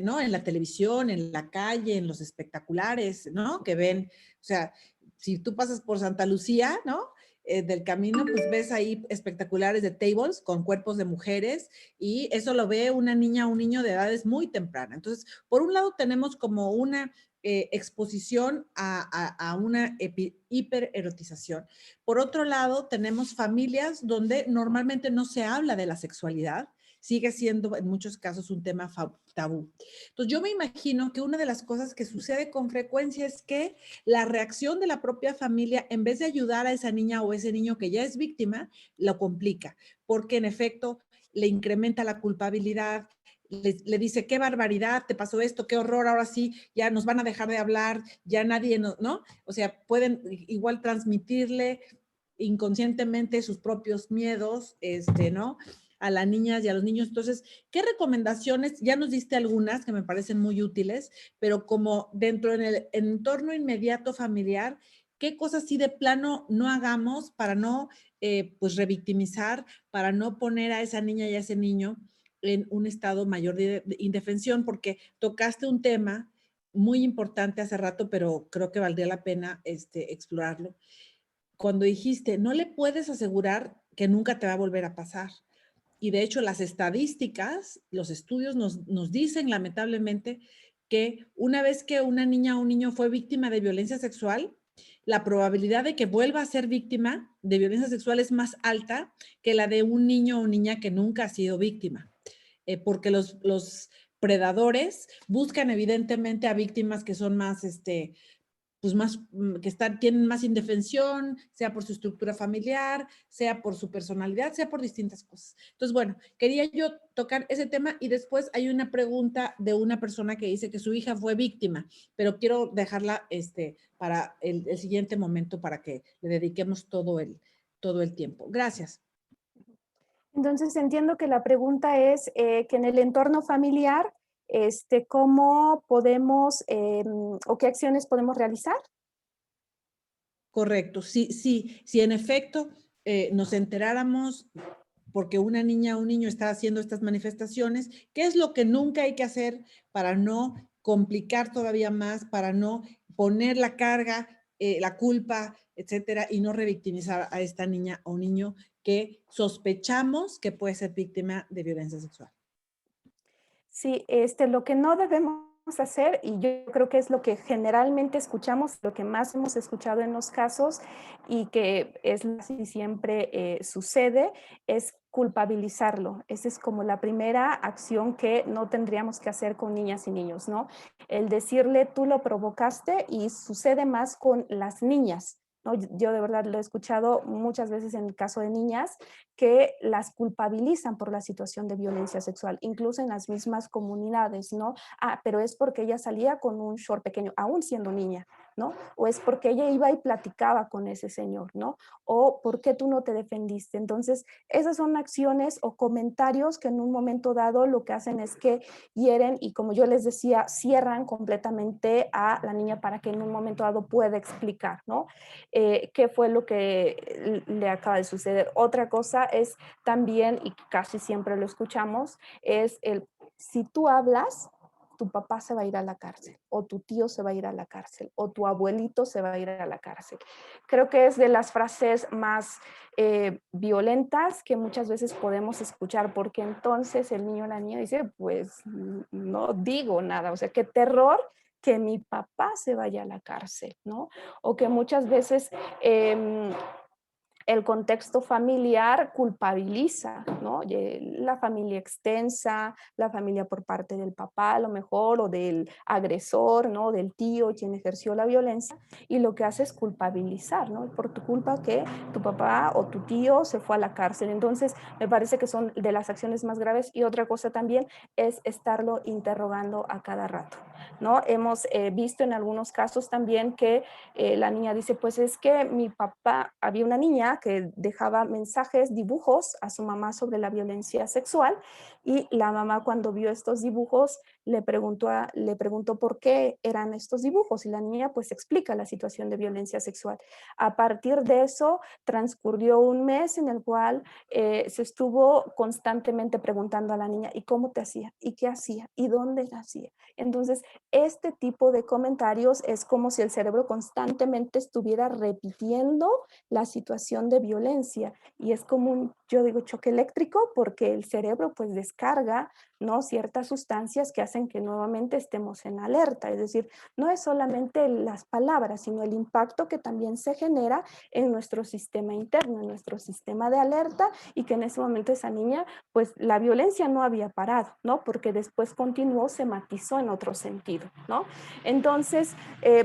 ¿no? En la televisión, en la calle, en los espectaculares, ¿no? Que ven, o sea, si tú pasas por Santa Lucía, ¿no? Del camino, pues ves ahí espectaculares de tables con cuerpos de mujeres y eso lo ve una niña o un niño de edades muy temprana. Entonces, por un lado tenemos como una exposición a una hipererotización. Por otro lado, tenemos familias donde normalmente no se habla de la sexualidad, sigue siendo en muchos casos un tema tabú. Entonces, yo me imagino que una de las cosas que sucede con frecuencia es que la reacción de la propia familia, en vez de ayudar a esa niña o ese niño que ya es víctima, lo complica, porque en efecto le incrementa la culpabilidad, le dice, qué barbaridad, te pasó esto, qué horror, ahora sí, ya nos van a dejar de hablar, ya nadie, ¿no? O sea, pueden igual transmitirle inconscientemente sus propios miedos, ¿no? A las niñas y a los niños. Entonces, ¿qué recomendaciones? Ya nos diste algunas que me parecen muy útiles, pero como dentro en el entorno inmediato familiar, ¿qué cosas sí de plano no hagamos para no, pues, revictimizar, para no poner a esa niña y a ese niño en un estado mayor de indefensión? Porque tocaste un tema muy importante hace rato, pero creo que valdría la pena explorarlo. Cuando dijiste, no le puedes asegurar que nunca te va a volver a pasar. Y de hecho, las estadísticas, los estudios nos dicen lamentablemente que una vez que una niña o un niño fue víctima de violencia sexual, la probabilidad de que vuelva a ser víctima de violencia sexual es más alta que la de un niño o niña que nunca ha sido víctima. Porque los predadores buscan evidentemente a víctimas que son más, pues más, tienen más indefensión, sea por su estructura familiar, sea por su personalidad, sea por distintas cosas. Entonces, bueno, quería yo tocar ese tema y después hay una pregunta de una persona que dice que su hija fue víctima, pero quiero dejarla para el siguiente momento para que le dediquemos todo el tiempo. Gracias. Entonces entiendo que la pregunta es que en el entorno familiar, ¿cómo podemos o qué acciones podemos realizar? Correcto, sí, en efecto nos enteráramos porque una niña o un niño está haciendo estas manifestaciones, ¿qué es lo que nunca hay que hacer para no complicar todavía más, para no poner la carga, la culpa, etcétera, y no revictimizar a esta niña o niño que sospechamos que puede ser víctima de violencia sexual? Sí, lo que no debemos hacer, y yo creo que es lo que generalmente escuchamos, lo que más hemos escuchado en los casos y que es así siempre sucede, es culpabilizarlo. Esa es como la primera acción que no tendríamos que hacer con niñas y niños, ¿no? El decirle, tú lo provocaste, y sucede más con las niñas, ¿no? Yo de verdad lo he escuchado muchas veces en el caso de niñas que las culpabilizan por la situación de violencia sexual, incluso en las mismas comunidades, ¿no? Ah, pero es porque ella salía con un short pequeño, aún siendo niña, ¿no? O es porque ella iba y platicaba con ese señor, ¿no? O ¿por qué tú no te defendiste? Entonces, esas son acciones o comentarios que en un momento dado lo que hacen es que hieren y, como yo les decía, cierran completamente a la niña para que en un momento dado pueda explicar, ¿no? Qué fue lo que le acaba de suceder. Otra cosa es también, y casi siempre lo escuchamos, es si tú hablas, tu papá se va a ir a la cárcel, o tu tío se va a ir a la cárcel, o tu abuelito se va a ir a la cárcel. Creo que es de las frases más violentas que muchas veces podemos escuchar, porque entonces el niño o la niña dice, pues no digo nada, o sea, qué terror que mi papá se vaya a la cárcel, ¿no? O que muchas veces el contexto familiar culpabiliza, ¿no? La familia extensa, la familia por parte del papá a lo mejor, o del agresor, ¿no? Del tío quien ejerció la violencia, y lo que hace es culpabilizar, ¿no? Por tu culpa que tu papá o tu tío se fue a la cárcel. Entonces, me parece que son de las acciones más graves. Y otra cosa también es estarlo interrogando a cada rato, ¿no? Hemos visto en algunos casos también que la niña dice, pues es que mi papá, había una niña que dejaba mensajes, dibujos a su mamá sobre la violencia sexual, y la mamá, cuando vio estos dibujos, le preguntó por qué eran estos dibujos, y la niña pues explica la situación de violencia sexual. A partir de eso transcurrió un mes en el cual se estuvo constantemente preguntando a la niña, ¿y cómo te hacía? ¿Y qué hacía? ¿Y dónde la hacía? Entonces, este tipo de comentarios es como si el cerebro constantemente estuviera repitiendo la situación de violencia, y es como un, yo digo, choque eléctrico, porque el cerebro pues descarga, ¿no? Ciertas sustancias que hacen que nuevamente estemos en alerta. Es decir, no es solamente las palabras, sino el impacto que también se genera en nuestro sistema interno, en nuestro sistema de alerta, y que en ese momento esa niña, pues la violencia no había parado, ¿no? Porque después continuó, se matizó en otro sentido, ¿no? Entonces,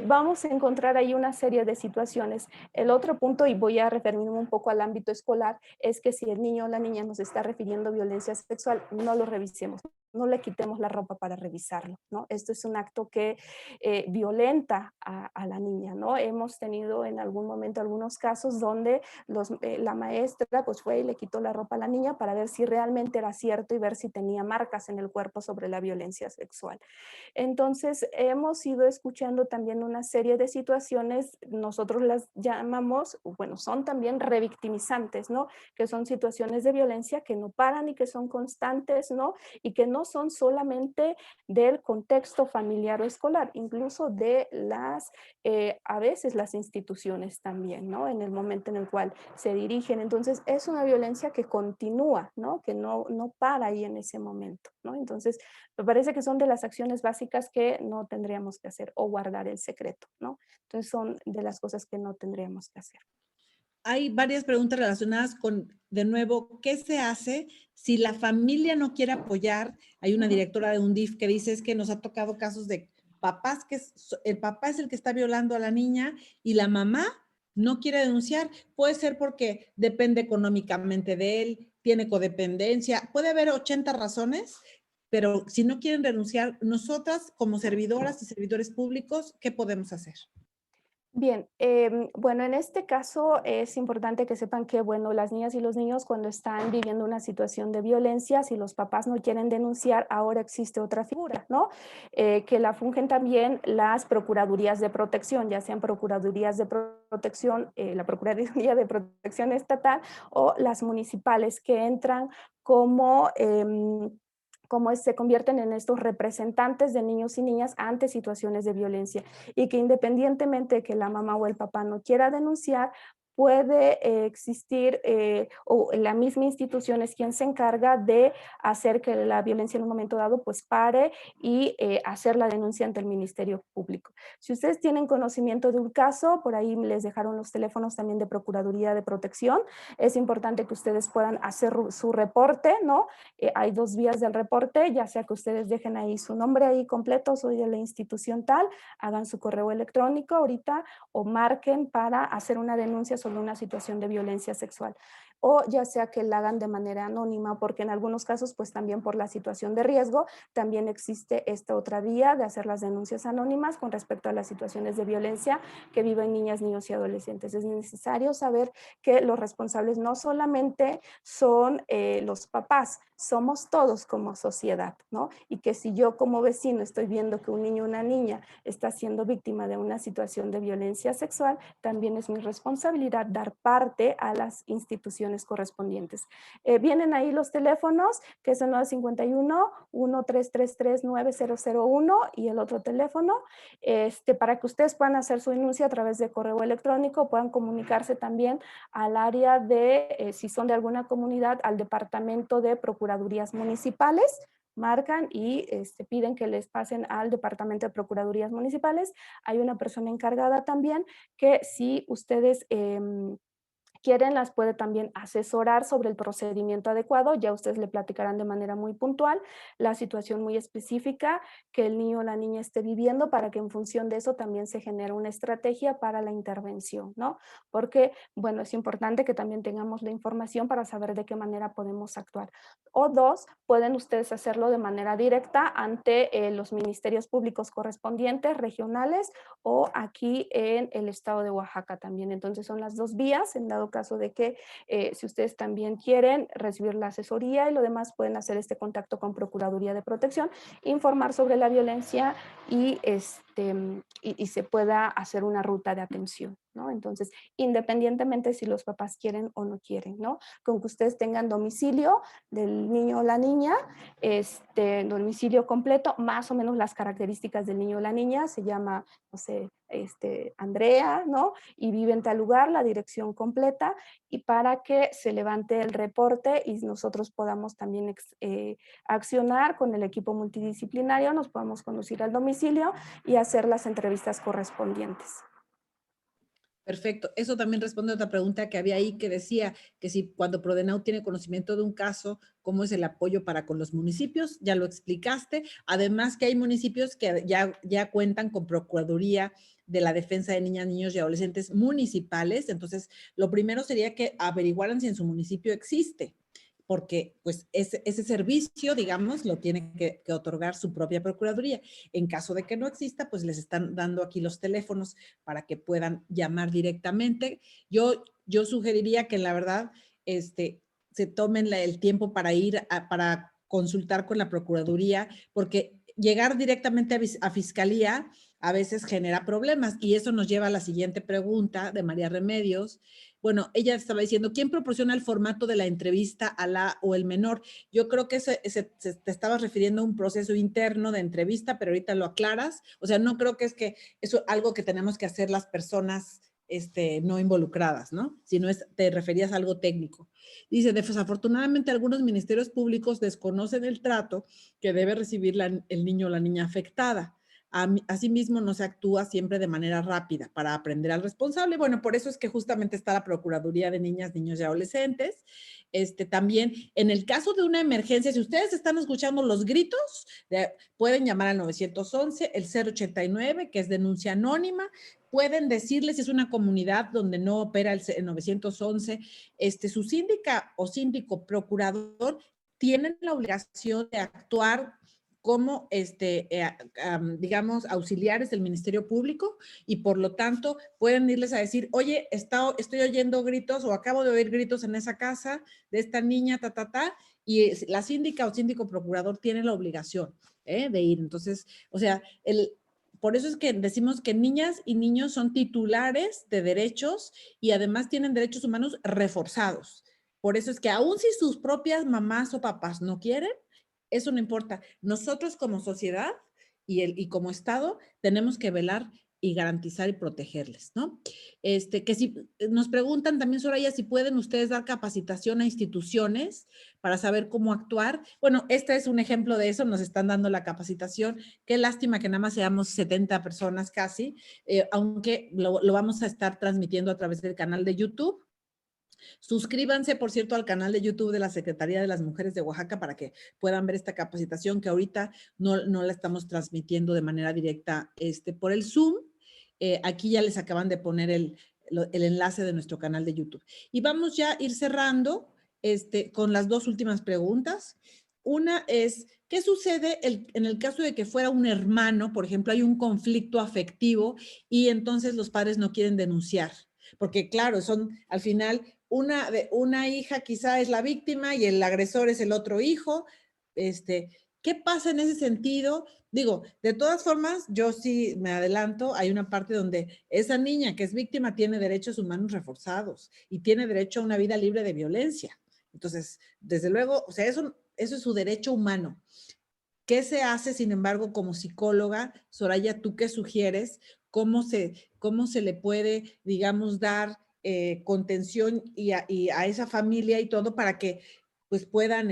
vamos a encontrar ahí una serie de situaciones. El otro punto, y voy a referirme un poco al ámbito escolar, es que si el niño o la niña nos está refiriendo violencia sexual, no lo revisemos, no le quitemos la ropa para revisarlo, ¿no? Esto es un acto que violenta a la niña, ¿no? Hemos tenido en algún momento algunos casos donde la maestra pues fue y le quitó la ropa a la niña para ver si realmente era cierto y ver si tenía marcas en el cuerpo sobre la violencia sexual. Entonces, hemos ido escuchando también una serie de situaciones, nosotros las llamamos, bueno, son también revictimizantes, ¿no? Que son situaciones de violencia que no paran y que son constantes, ¿no? Y que no son solamente del contexto familiar o escolar, incluso de a veces las instituciones también, ¿no? En el momento en el cual se dirigen. Entonces, es una violencia que continúa, ¿no? Que no para ahí en ese momento, ¿no? Entonces, me parece que son de las acciones básicas que no tendríamos que hacer, o guardar el secreto, ¿no? Entonces son de las cosas que no tendríamos que hacer. Hay varias preguntas relacionadas con, de nuevo, ¿qué se hace si la familia no quiere apoyar? Hay una directora de un DIF que dice es que nos ha tocado casos de papás el papá es el que está violando a la niña y la mamá no quiere denunciar. Puede ser porque depende económicamente de él, tiene codependencia, puede haber 80 razones, pero si no quieren denunciar, nosotras como servidoras y servidores públicos, ¿qué podemos hacer? Bien, bueno, en este caso es importante que sepan que, bueno, las niñas y los niños cuando están viviendo una situación de violencia, si los papás no quieren denunciar, ahora existe otra figura, ¿no? Que la fungen también las procuradurías de protección, ya sean procuradurías de protección, la Procuraduría de Protección Estatal o las municipales que entran como se convierten en estos representantes de niños y niñas ante situaciones de violencia y que independientemente de que la mamá o el papá no quiera denunciar, puede existir o la misma institución es quien se encarga de hacer que la violencia en un momento dado pues pare y hacer la denuncia ante el Ministerio Público. Si ustedes tienen conocimiento de un caso, por ahí les dejaron los teléfonos también de Procuraduría de Protección, es importante que ustedes puedan hacer su reporte, ¿no? Hay dos vías del reporte, ya sea que ustedes dejen ahí su nombre ahí completo, soy de la institución tal, hagan su correo electrónico ahorita o marquen para hacer una denuncia sobre una situación de violencia sexual. O ya sea que la hagan de manera anónima, porque en algunos casos, pues también por la situación de riesgo, también existe esta otra vía de hacer las denuncias anónimas con respecto a las situaciones de violencia que viven niñas, niños y adolescentes. Es necesario saber que los responsables no solamente son los papás, somos todos como sociedad, ¿no? Y que si yo como vecino estoy viendo que un niño o una niña está siendo víctima de una situación de violencia sexual, también es mi responsabilidad dar parte a las instituciones correspondientes. Vienen ahí los teléfonos, que es el 951-1333-9001 y el otro teléfono, para que ustedes puedan hacer su denuncia a través de correo electrónico, puedan comunicarse también al área de, si son de alguna comunidad, al departamento de procuradurías municipales, marcan y piden que les pasen al departamento de procuradurías municipales. Hay una persona encargada también que si ustedes quieren, las puede también asesorar sobre el procedimiento adecuado, ya ustedes le platicarán de manera muy puntual la situación muy específica que el niño o la niña esté viviendo para que en función de eso también se genere una estrategia para la intervención, ¿no? Porque, bueno, es importante que también tengamos la información para saber de qué manera podemos actuar. O dos, pueden ustedes hacerlo de manera directa ante los ministerios públicos correspondientes, regionales o aquí en el estado de Oaxaca también. Entonces son las dos vías, en dado caso de que si ustedes también quieren recibir la asesoría y lo demás, pueden hacer este contacto con Procuraduría de Protección, informar sobre la violencia y se pueda hacer una ruta de atención, ¿no? Entonces, independientemente si los papás quieren o no quieren, ¿no? Con que ustedes tengan domicilio del niño o la niña, domicilio completo, más o menos las características del niño o la niña, se llama, no sé, Andrea, ¿no? Y vive en tal lugar, la dirección completa, y para que se levante el reporte y nosotros podamos también accionar con el equipo multidisciplinario, nos podamos conducir al domicilio y hacer las entrevistas correspondientes. Perfecto. Eso también responde a otra pregunta que había ahí que decía que si cuando Prodenau tiene conocimiento de un caso, ¿cómo es el apoyo para con los municipios? Ya lo explicaste. Además que hay municipios que ya cuentan con Procuraduría de la Defensa de Niñas, Niños y Adolescentes municipales. Entonces, lo primero sería que averiguaran si en su municipio existe, porque pues ese servicio, digamos, lo tiene que otorgar su propia Procuraduría. En caso de que no exista, pues les están dando aquí los teléfonos para que puedan llamar directamente. Yo sugeriría que la verdad se tomen el tiempo para para consultar con la Procuraduría, porque llegar directamente a Fiscalía a veces genera problemas y eso nos lleva a la siguiente pregunta de María Remedios. Bueno, ella estaba diciendo, ¿quién proporciona el formato de la entrevista a la o el menor? Yo creo que te estabas refiriendo a un proceso interno de entrevista, pero ahorita lo aclaras. O sea, no creo que es que eso es algo que tenemos que hacer las personas no involucradas, ¿no? Sino te referías a algo técnico. Dice, desafortunadamente algunos ministerios públicos desconocen el trato que debe recibir el niño o la niña afectada. Asimismo, no se actúa siempre de manera rápida para aprender al responsable. Bueno, por eso es que justamente está la Procuraduría de Niñas, Niños y Adolescentes. También, en el caso de una emergencia, si ustedes están escuchando los gritos, pueden llamar al 911, el 089, que es denuncia anónima. Pueden decirles si es una comunidad donde no opera el 911, su síndica o síndico procurador tienen la obligación de actuar como, digamos, auxiliares del Ministerio Público y por lo tanto pueden irles a decir, oye, estoy oyendo gritos o acabo de oír gritos en esa casa de esta niña, y la síndica o síndico procurador tiene la obligación de ir. Entonces, o sea, por eso es que decimos que niñas y niños son titulares de derechos y además tienen derechos humanos reforzados. Por eso es que aun si sus propias mamás o papás no quieren, eso no importa. Nosotros como sociedad y como Estado tenemos que velar y garantizar y protegerles, ¿no? Que si nos preguntan también, Soraya, si pueden ustedes dar capacitación a instituciones para saber cómo actuar. Bueno, este es un ejemplo de eso, nos están dando la capacitación. Qué lástima que nada más seamos 70 personas casi, aunque lo vamos a estar transmitiendo a través del canal de YouTube. Suscríbanse, por cierto, al canal de YouTube de la Secretaría de las Mujeres de Oaxaca para que puedan ver esta capacitación que ahorita no la estamos transmitiendo de manera directa por el Zoom. Aquí ya les acaban de poner el enlace de nuestro canal de YouTube. Y vamos ya a ir cerrando con las dos últimas preguntas. Una es, ¿qué sucede en el caso de que fuera un hermano? Por ejemplo, hay un conflicto afectivo y entonces los padres no quieren denunciar. Porque claro, son al final una hija quizá es la víctima y el agresor es el otro hijo. ¿Qué pasa en ese sentido? Digo, de todas formas, yo sí me adelanto, hay una parte donde esa niña que es víctima tiene derechos humanos reforzados y tiene derecho a una vida libre de violencia. Entonces, desde luego, o sea, eso es su derecho humano. ¿Qué se hace, sin embargo, como psicóloga? Soraya, ¿tú qué sugieres? ¿Cómo se le puede, digamos, dar contención y a esa familia y todo para que pues puedan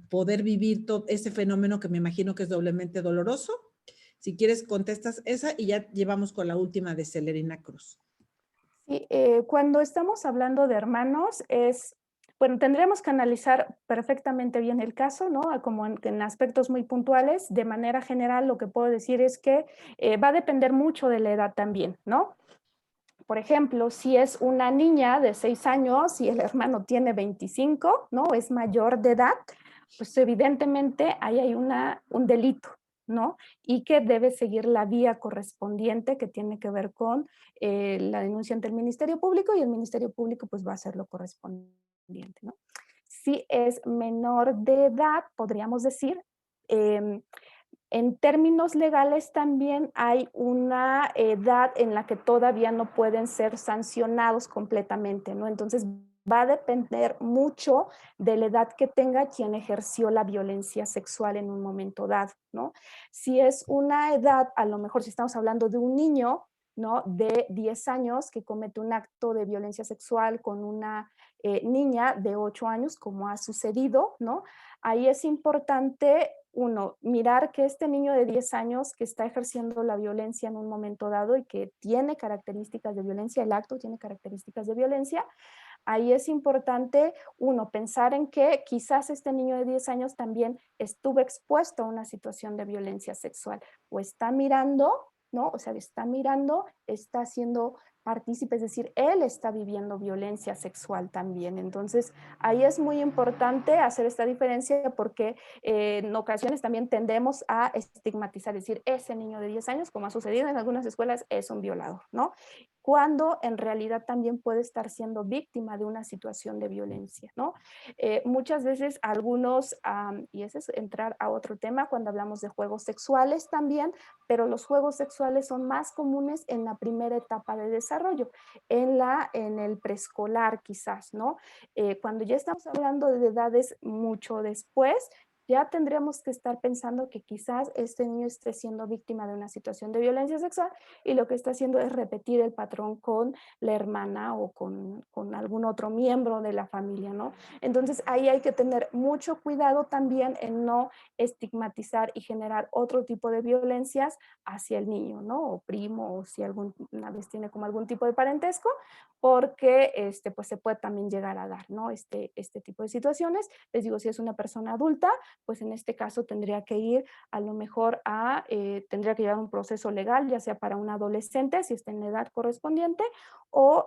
poder vivir todo ese fenómeno que me imagino que es doblemente doloroso? Si quieres, contestas esa y ya llevamos con la última de Celerina Cruz. Sí, cuando estamos hablando de hermanos bueno, tendremos que analizar perfectamente bien el caso, ¿no? Como en aspectos muy puntuales. De manera general, lo que puedo decir es que va a depender mucho de la edad también, ¿no? Por ejemplo, si es una niña de 6 años y el hermano tiene 25, ¿no? Es mayor de edad, pues evidentemente ahí hay un delito, ¿no? Y que debe seguir la vía correspondiente que tiene que ver con la denuncia ante el Ministerio Público y el Ministerio Público pues va a hacer lo correspondiente, ¿no? Si es menor de edad, podríamos decir, en términos legales también hay una edad en la que todavía no pueden ser sancionados completamente, ¿no? Entonces va a depender mucho de la edad que tenga quien ejerció la violencia sexual en un momento dado, ¿no? Si es una edad, a lo mejor si estamos hablando de un niño, ¿no? De 10 años que comete un acto de violencia sexual con una niña de 8 años, como ha sucedido, ¿no? Ahí es importante, uno, mirar que este niño de 10 años que está ejerciendo la violencia en un momento dado y que tiene características de violencia, el acto tiene características de violencia, ahí es importante, uno, pensar en que quizás este niño de 10 años también estuvo expuesto a una situación de violencia sexual o está mirando, ¿no? O sea, está mirando, está siendo partícipe, es decir, él está viviendo violencia sexual también. Entonces, ahí es muy importante hacer esta diferencia porque en ocasiones también tendemos a estigmatizar, es decir, ese niño de 10 años, como ha sucedido en algunas escuelas, es un violador, ¿no? Cuando en realidad también puede estar siendo víctima de una situación de violencia, ¿no? Muchas veces algunos, y ese es entrar a otro tema cuando hablamos de juegos sexuales también, pero los juegos sexuales son más comunes en la primera etapa de desarrollo, en el preescolar quizás, ¿no? Cuando ya estamos hablando de edades mucho después, ya tendríamos que estar pensando que quizás este niño esté siendo víctima de una situación de violencia sexual y lo que está haciendo es repetir el patrón con la hermana o con algún otro miembro de la familia, ¿no? Entonces ahí hay que tener mucho cuidado también en no estigmatizar y generar otro tipo de violencias hacia el niño, ¿no? O primo, o si alguna vez tiene como algún tipo de parentesco, porque pues se puede también llegar a dar, ¿no? Este tipo de situaciones. Les digo, si es una persona adulta, pues en este caso tendría que ir a lo mejor tendría que llevar un proceso legal, ya sea para un adolescente, si está en la edad correspondiente, o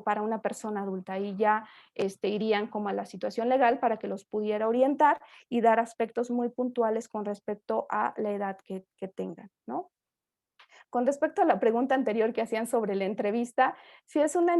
para una persona adulta. Y ya irían como a la situación legal para que los pudiera orientar y dar aspectos muy puntuales con respecto a la edad que tengan, ¿no? Con respecto a la pregunta anterior que hacían sobre la entrevista, si es una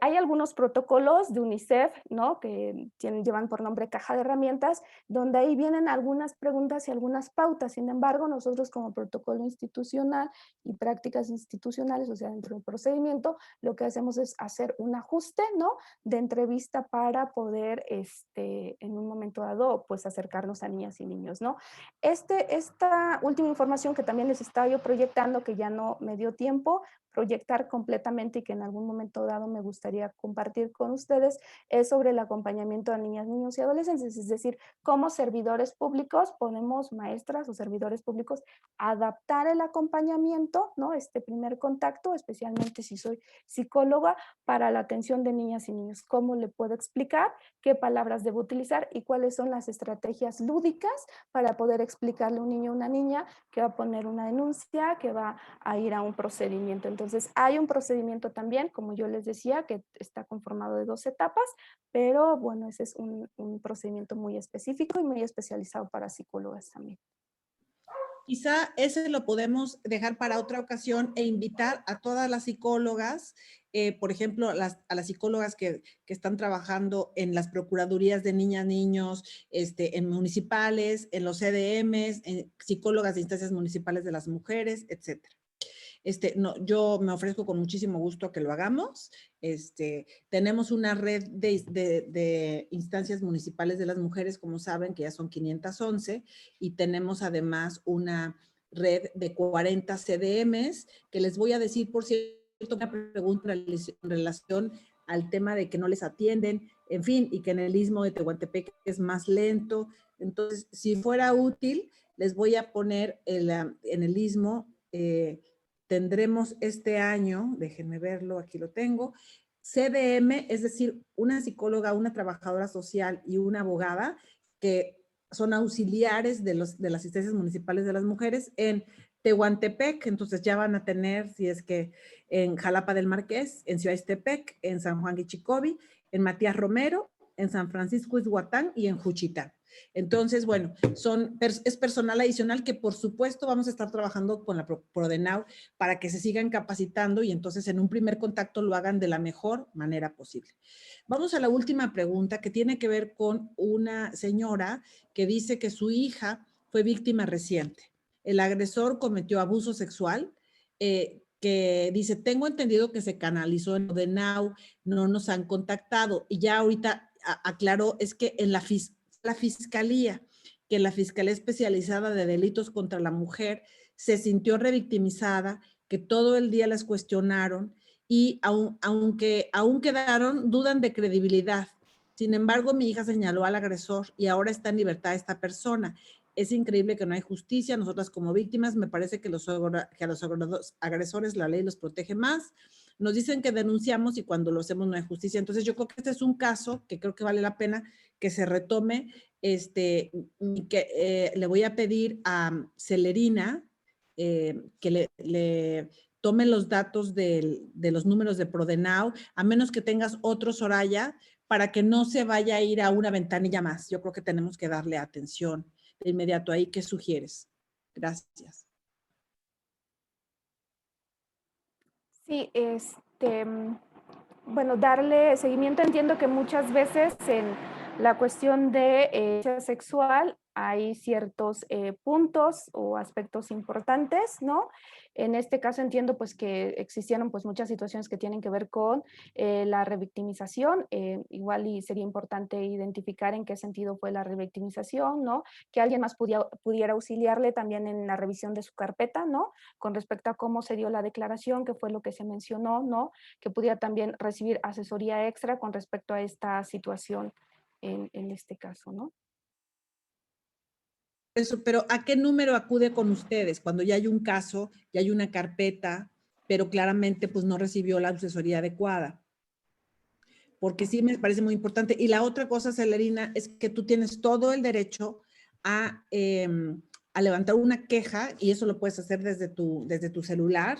hay algunos protocolos de UNICEF, ¿no? Que llevan por nombre caja de herramientas, donde ahí vienen algunas preguntas y algunas pautas. Sin embargo, nosotros como protocolo institucional y prácticas institucionales, o sea, dentro del procedimiento, lo que hacemos es hacer un ajuste, ¿no? De entrevista para poder, en un momento dado, pues acercarnos a niñas y niños, ¿no? Esta última información que también les estaba yo proyectando, que ya no me dio tiempo proyectar completamente y que en algún momento dado me gustaría compartir con ustedes, es sobre el acompañamiento a niñas, niños y adolescentes. Es decir, cómo servidores públicos podemos, maestras o servidores públicos, adaptar el acompañamiento, ¿no? Este primer contacto, especialmente si soy psicóloga, para la atención de niñas y niños. ¿Cómo le puedo explicar qué palabras debo utilizar y cuáles son las estrategias lúdicas para poder explicarle a un niño o una niña que va a poner una denuncia, que va a ir a un procedimiento? Entonces, hay un procedimiento también, como yo les decía, que está conformado de 2 etapas, pero bueno, ese es un procedimiento muy específico y muy especializado para psicólogas también. Quizá ese lo podemos dejar para otra ocasión e invitar a todas las psicólogas, por ejemplo, a las psicólogas que están trabajando en las procuradurías de niñas, niños, en municipales, en los CDMs, en psicólogas de instancias municipales de las mujeres, etcétera. No, yo me ofrezco con muchísimo gusto a que lo hagamos. Tenemos una red de instancias municipales de las mujeres, como saben, que ya son 511, y tenemos además una red de 40 CDMs, que les voy a decir, por cierto, una pregunta en relación al tema de que no les atienden, en fin, y que en el Istmo de Tehuantepec es más lento. Entonces, si fuera útil, les voy a poner en el Istmo, tendremos este año, déjenme verlo, aquí lo tengo, CDM, es decir, una psicóloga, una trabajadora social y una abogada que son auxiliares de las asistencias municipales de las mujeres en Tehuantepec. Entonces ya van a tener, si es que en Jalapa del Marqués, en Ciudad Ixtepec, en San Juan Guichicobi, en Matías Romero, en San Francisco Izhuatán y en Juchitán. Entonces, bueno, es personal adicional que por supuesto vamos a estar trabajando con la Prodenau para que se sigan capacitando y entonces en un primer contacto lo hagan de la mejor manera posible. Vamos a la última pregunta, que tiene que ver con una señora que dice que su hija fue víctima reciente. El agresor cometió abuso sexual, que dice, tengo entendido que se canalizó en Prodenau, no nos han contactado, y ya ahorita aclaró, es que en la Fiscalía, que la Fiscalía Especializada de Delitos contra la Mujer se sintió revictimizada, que todo el día las cuestionaron y aunque aún quedaron, dudan de credibilidad. Sin embargo, mi hija señaló al agresor y ahora está en libertad esta persona. Es increíble que no hay justicia. Nosotras como víctimas, me parece que a los agresores la ley los protege más. Nos dicen que denunciamos y cuando lo hacemos no hay justicia. Entonces yo creo que este es un caso que creo que vale la pena que se retome. Que le voy a pedir a Celerina que le tome los datos de los números de Prodenau, a menos que tengas otro, Soraya, para que no se vaya a ir a una ventanilla más. Yo creo que tenemos que darle atención de inmediato ahí. ¿Qué sugieres? Gracias. Sí, bueno, darle seguimiento. Entiendo que muchas veces en la cuestión de violencia sexual hay ciertos puntos o aspectos importantes, ¿no? En este caso entiendo pues que existieron pues muchas situaciones que tienen que ver con la revictimización, igual y sería importante identificar en qué sentido fue la revictimización, ¿no? Que alguien más pudiera auxiliarle también en la revisión de su carpeta, ¿no? Con respecto a cómo se dio la declaración, qué fue lo que se mencionó, ¿no? Que pudiera también recibir asesoría extra con respecto a esta situación en este caso, ¿no? Eso, pero ¿a qué número acude con ustedes cuando ya hay un caso, ya hay una carpeta, pero claramente pues no recibió la asesoría adecuada? Porque sí me parece muy importante. Y la otra cosa, Celerina, es que tú tienes todo el derecho a levantar una queja, y eso lo puedes hacer desde tu celular.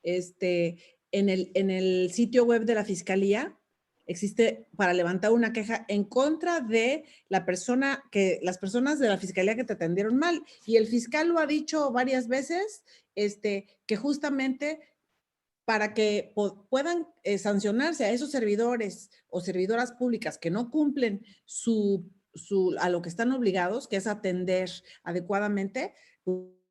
En el sitio web de la Fiscalía existe para levantar una queja en contra de las personas de la Fiscalía que te atendieron mal. Y el fiscal lo ha dicho varias veces, que justamente para que puedan sancionarse a esos servidores o servidoras públicas que no cumplen a lo que están obligados, que es atender adecuadamente,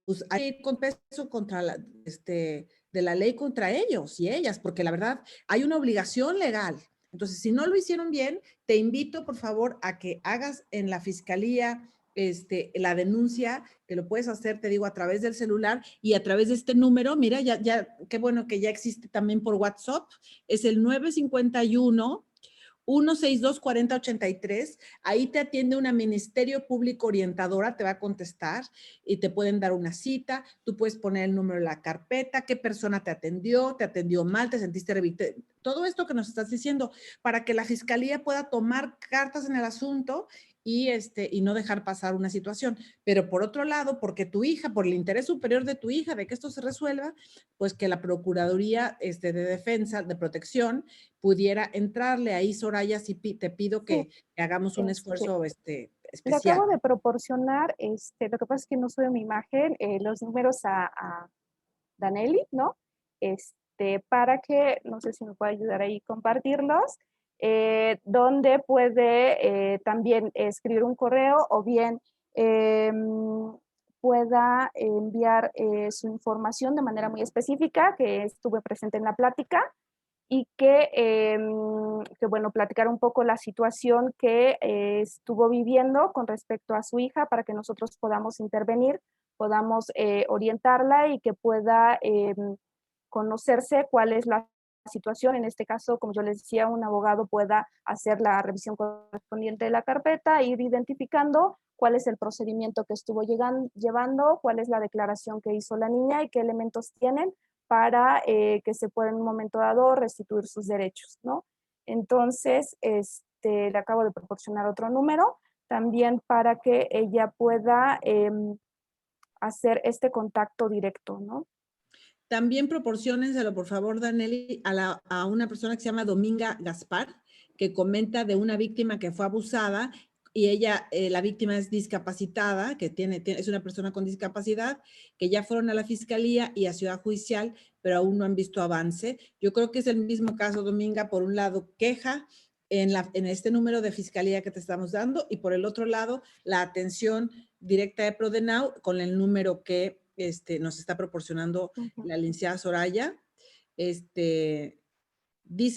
pues hay que ir con peso contra de la ley contra ellos y ellas, porque la verdad hay una obligación legal. Entonces, si no lo hicieron bien, te invito, por favor, a que hagas en la fiscalía la denuncia, que lo puedes hacer, te digo, a través del celular y a través de este número. Mira, qué bueno que ya existe también por WhatsApp. Es el 951 162-4083, ahí te atiende una Ministerio Público orientadora, te va a contestar y te pueden dar una cita, tú puedes poner el número de la carpeta, qué persona te atendió mal, te sentiste revictimizado, todo esto que nos estás diciendo, para que la Fiscalía pueda tomar cartas en el asunto y no dejar pasar una situación. Pero por otro lado, porque tu hija, por el interés superior de tu hija, de que esto se resuelva, pues que la Procuraduría de Defensa, de Protección, pudiera entrarle. Ahí, Soraya, sí te pido que hagamos un esfuerzo Le especial. acabo de proporcionar, lo que pasa es que no sube mi imagen, los números a Danelli, ¿no? Para que, no sé si me puede ayudar ahí a compartirlos, donde puede también escribir un correo o bien pueda enviar su información de manera muy específica, que estuve presente en la plática, y que, bueno, platicar un poco la situación que estuvo viviendo con respecto a su hija para que nosotros podamos intervenir, podamos orientarla y que pueda conocerse cuál es la situación. En este caso, como yo les decía, un abogado pueda hacer la revisión correspondiente de la carpeta, ir identificando cuál es el procedimiento que estuvo llevando, cuál es la declaración que hizo la niña y qué elementos tienen para que se pueda en un momento dado restituir sus derechos, ¿no? Entonces, le acabo de proporcionar otro número también para que ella pueda hacer este contacto directo, ¿no? También proporciónenselo, por favor, Danelli, a una persona que se llama Dominga Gaspar, que comenta de una víctima que fue abusada y ella, la víctima es discapacitada, que es una persona con discapacidad, que ya fueron a la Fiscalía y a Ciudad Judicial, pero aún no han visto avance. Yo creo que es el mismo caso, Dominga, por un lado, queja en este número de Fiscalía que te estamos dando, y por el otro lado, la atención directa de Prodenau con el número que nos está proporcionando la licenciada Soraya. Dice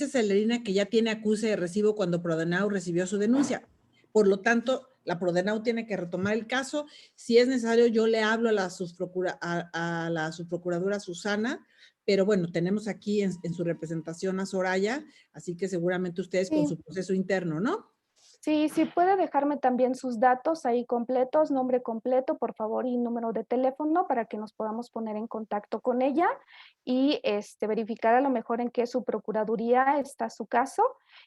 Celerina que ya tiene acuse de recibo cuando Prodenau recibió su denuncia. Por lo tanto, la Prodenau tiene que retomar el caso. Si es necesario, yo le hablo a la subprocuradora Susana, pero bueno, tenemos aquí en su representación a Soraya, así que seguramente ustedes con su proceso interno, ¿no? Sí, sí puede dejarme también sus datos ahí completos, nombre completo, por favor, y número de teléfono para que nos podamos poner en contacto con ella y verificar a lo mejor en qué subprocuraduría está su caso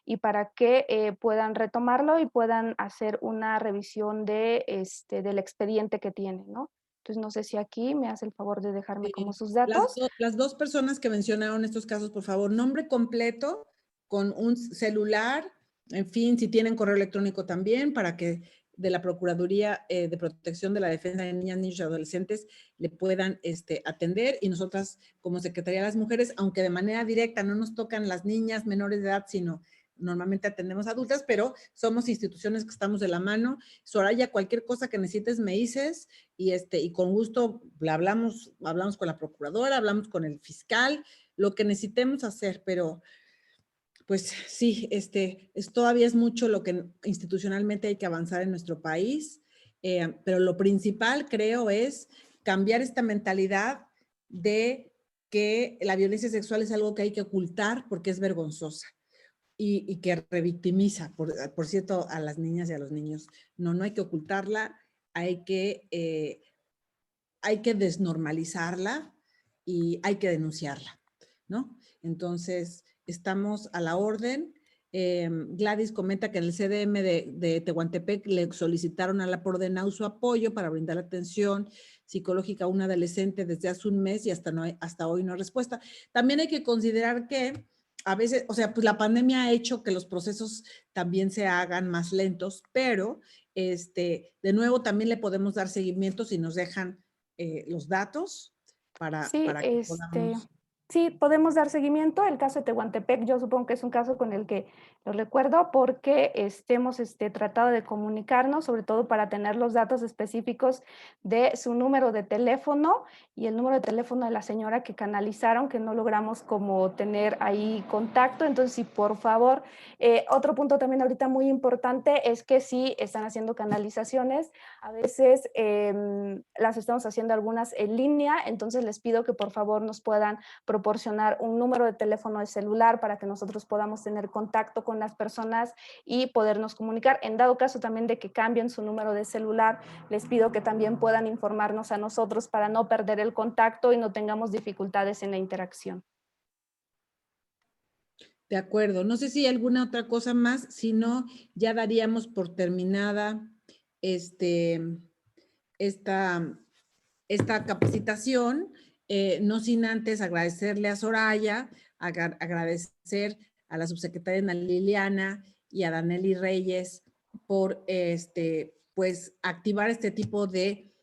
y para que puedan retomarlo y puedan hacer una revisión del expediente que tiene, ¿no? Entonces, no sé si aquí me hace el favor de dejarme como sus datos. Las dos personas que mencionaron estos casos, por favor, nombre completo con un celular, en fin, si tienen correo electrónico también, para que de la Procuraduría de Protección de la Defensa de Niñas, Niños y Adolescentes le puedan atender. Y nosotras, como Secretaría de las Mujeres, aunque de manera directa no nos tocan las niñas menores de edad, sino normalmente atendemos adultas, pero somos instituciones que estamos de la mano. Soraya, cualquier cosa que necesites me dices y con gusto hablamos con la procuradora, hablamos con el fiscal, lo que necesitemos hacer, pero pues sí, todavía es mucho lo que institucionalmente hay que avanzar en nuestro país, pero lo principal creo es cambiar esta mentalidad de que la violencia sexual es algo que hay que ocultar porque es vergonzosa y que revictimiza, por cierto, a las niñas y a los niños. No hay que ocultarla, hay que desnormalizarla y hay que denunciarla, ¿no? Entonces, estamos a la orden. Gladys comenta que en el CDM de Tehuantepec le solicitaron a la Prodenau su apoyo para brindar atención psicológica a un adolescente desde hace un mes y hasta hoy no hay respuesta. También hay que considerar que a veces, o sea, pues la pandemia ha hecho que los procesos también se hagan más lentos, pero de nuevo también le podemos dar seguimiento si nos dejan los datos para que podamos... Sí, podemos dar seguimiento. El caso de Tehuantepec, yo supongo que es un caso con el que lo recuerdo porque hemos tratado de comunicarnos, sobre todo para tener los datos específicos de su número de teléfono y el número de teléfono de la señora que canalizaron, que no logramos como tener ahí contacto. Entonces, sí, por favor. Otro punto también ahorita muy importante es que sí están haciendo canalizaciones. A veces las estamos haciendo algunas en línea, entonces les pido que por favor nos puedan proporcionar un número de teléfono de celular para que nosotros podamos tener contacto con las personas y podernos comunicar. En dado caso también de que cambien su número de celular, les pido que también puedan informarnos a nosotros para no perder el contacto y no tengamos dificultades en la interacción. De acuerdo. No sé si hay alguna otra cosa más, si no, ya daríamos por terminada esta capacitación, no sin antes agradecerle a Soraya, agradecer a la subsecretaria Ana Liliana y a Danely Reyes por pues activar este tipo de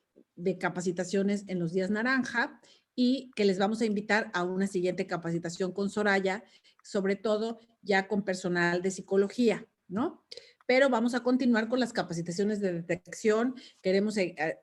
capacitaciones en los días naranja y que les vamos a invitar a una siguiente capacitación con Soraya, sobre todo ya con personal de psicología, ¿no? Pero vamos a continuar con las capacitaciones de detección. Queremos,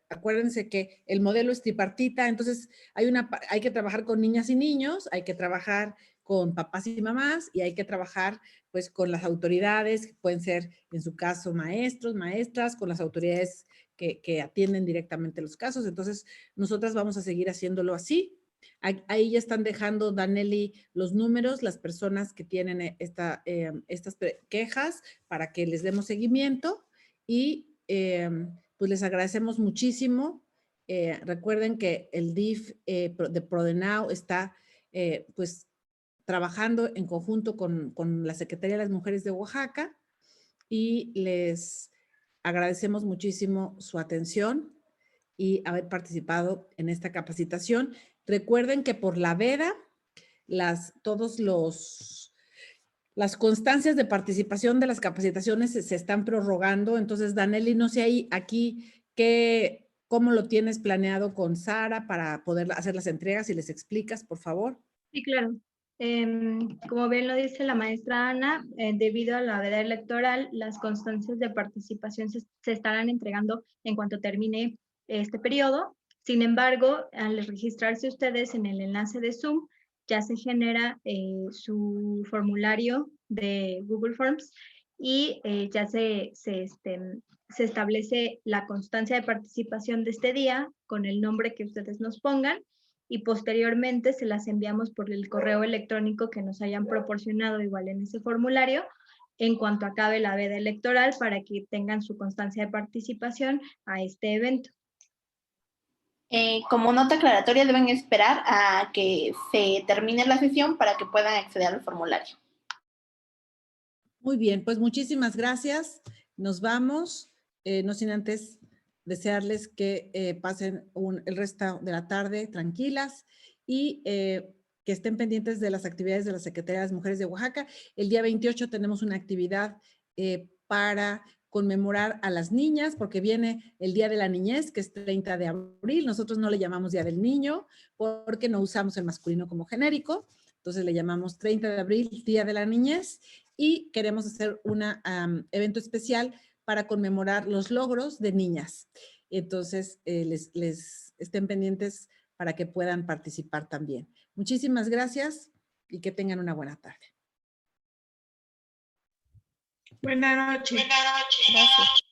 acuérdense que el modelo es tripartita, entonces hay que trabajar con niñas y niños, hay que trabajar con papás y mamás y hay que trabajar pues con las autoridades, que pueden ser en su caso maestros, maestras, con las autoridades que atienden directamente los casos. Entonces, nosotras vamos a seguir haciéndolo así. Ahí ya están dejando, Danely, los números, las personas que tienen estas quejas para que les demos seguimiento y pues les agradecemos muchísimo. Recuerden que el DIF de Prodenau está pues trabajando en conjunto con la Secretaría de las Mujeres de Oaxaca y les agradecemos muchísimo su atención y haber participado en esta capacitación. Recuerden que por la veda, las constancias de participación de las capacitaciones se están prorrogando. Entonces, Danely, no sé aquí cómo lo tienes planeado con Sara para poder hacer las entregas y les explicas, por favor. Sí, claro. Como bien lo dice la maestra Ana, debido a la veda electoral, las constancias de participación se estarán entregando en cuanto termine este periodo. Sin embargo, al registrarse ustedes en el enlace de Zoom, ya se genera su formulario de Google Forms y ya se establece la constancia de participación de este día con el nombre que ustedes nos pongan y posteriormente se las enviamos por el correo electrónico que nos hayan proporcionado igual en ese formulario en cuanto acabe la veda electoral para que tengan su constancia de participación a este evento. Como nota aclaratoria, deben esperar a que se termine la sesión para que puedan acceder al formulario. Muy bien, pues muchísimas gracias. Nos vamos, no sin antes desearles que pasen el resto de la tarde tranquilas y que estén pendientes de las actividades de la Secretaría de las Mujeres de Oaxaca. El día 28 tenemos una actividad para conmemorar a las niñas, porque viene el Día de la Niñez, que es 30 de abril. Nosotros no le llamamos Día del Niño, porque no usamos el masculino como genérico. Entonces le llamamos 30 de abril, Día de la Niñez. y queremos hacer un evento especial para conmemorar los logros de niñas. Entonces, les estén pendientes para que puedan participar también. Muchísimas gracias y que tengan una buena tarde. Buenas noches. Gracias.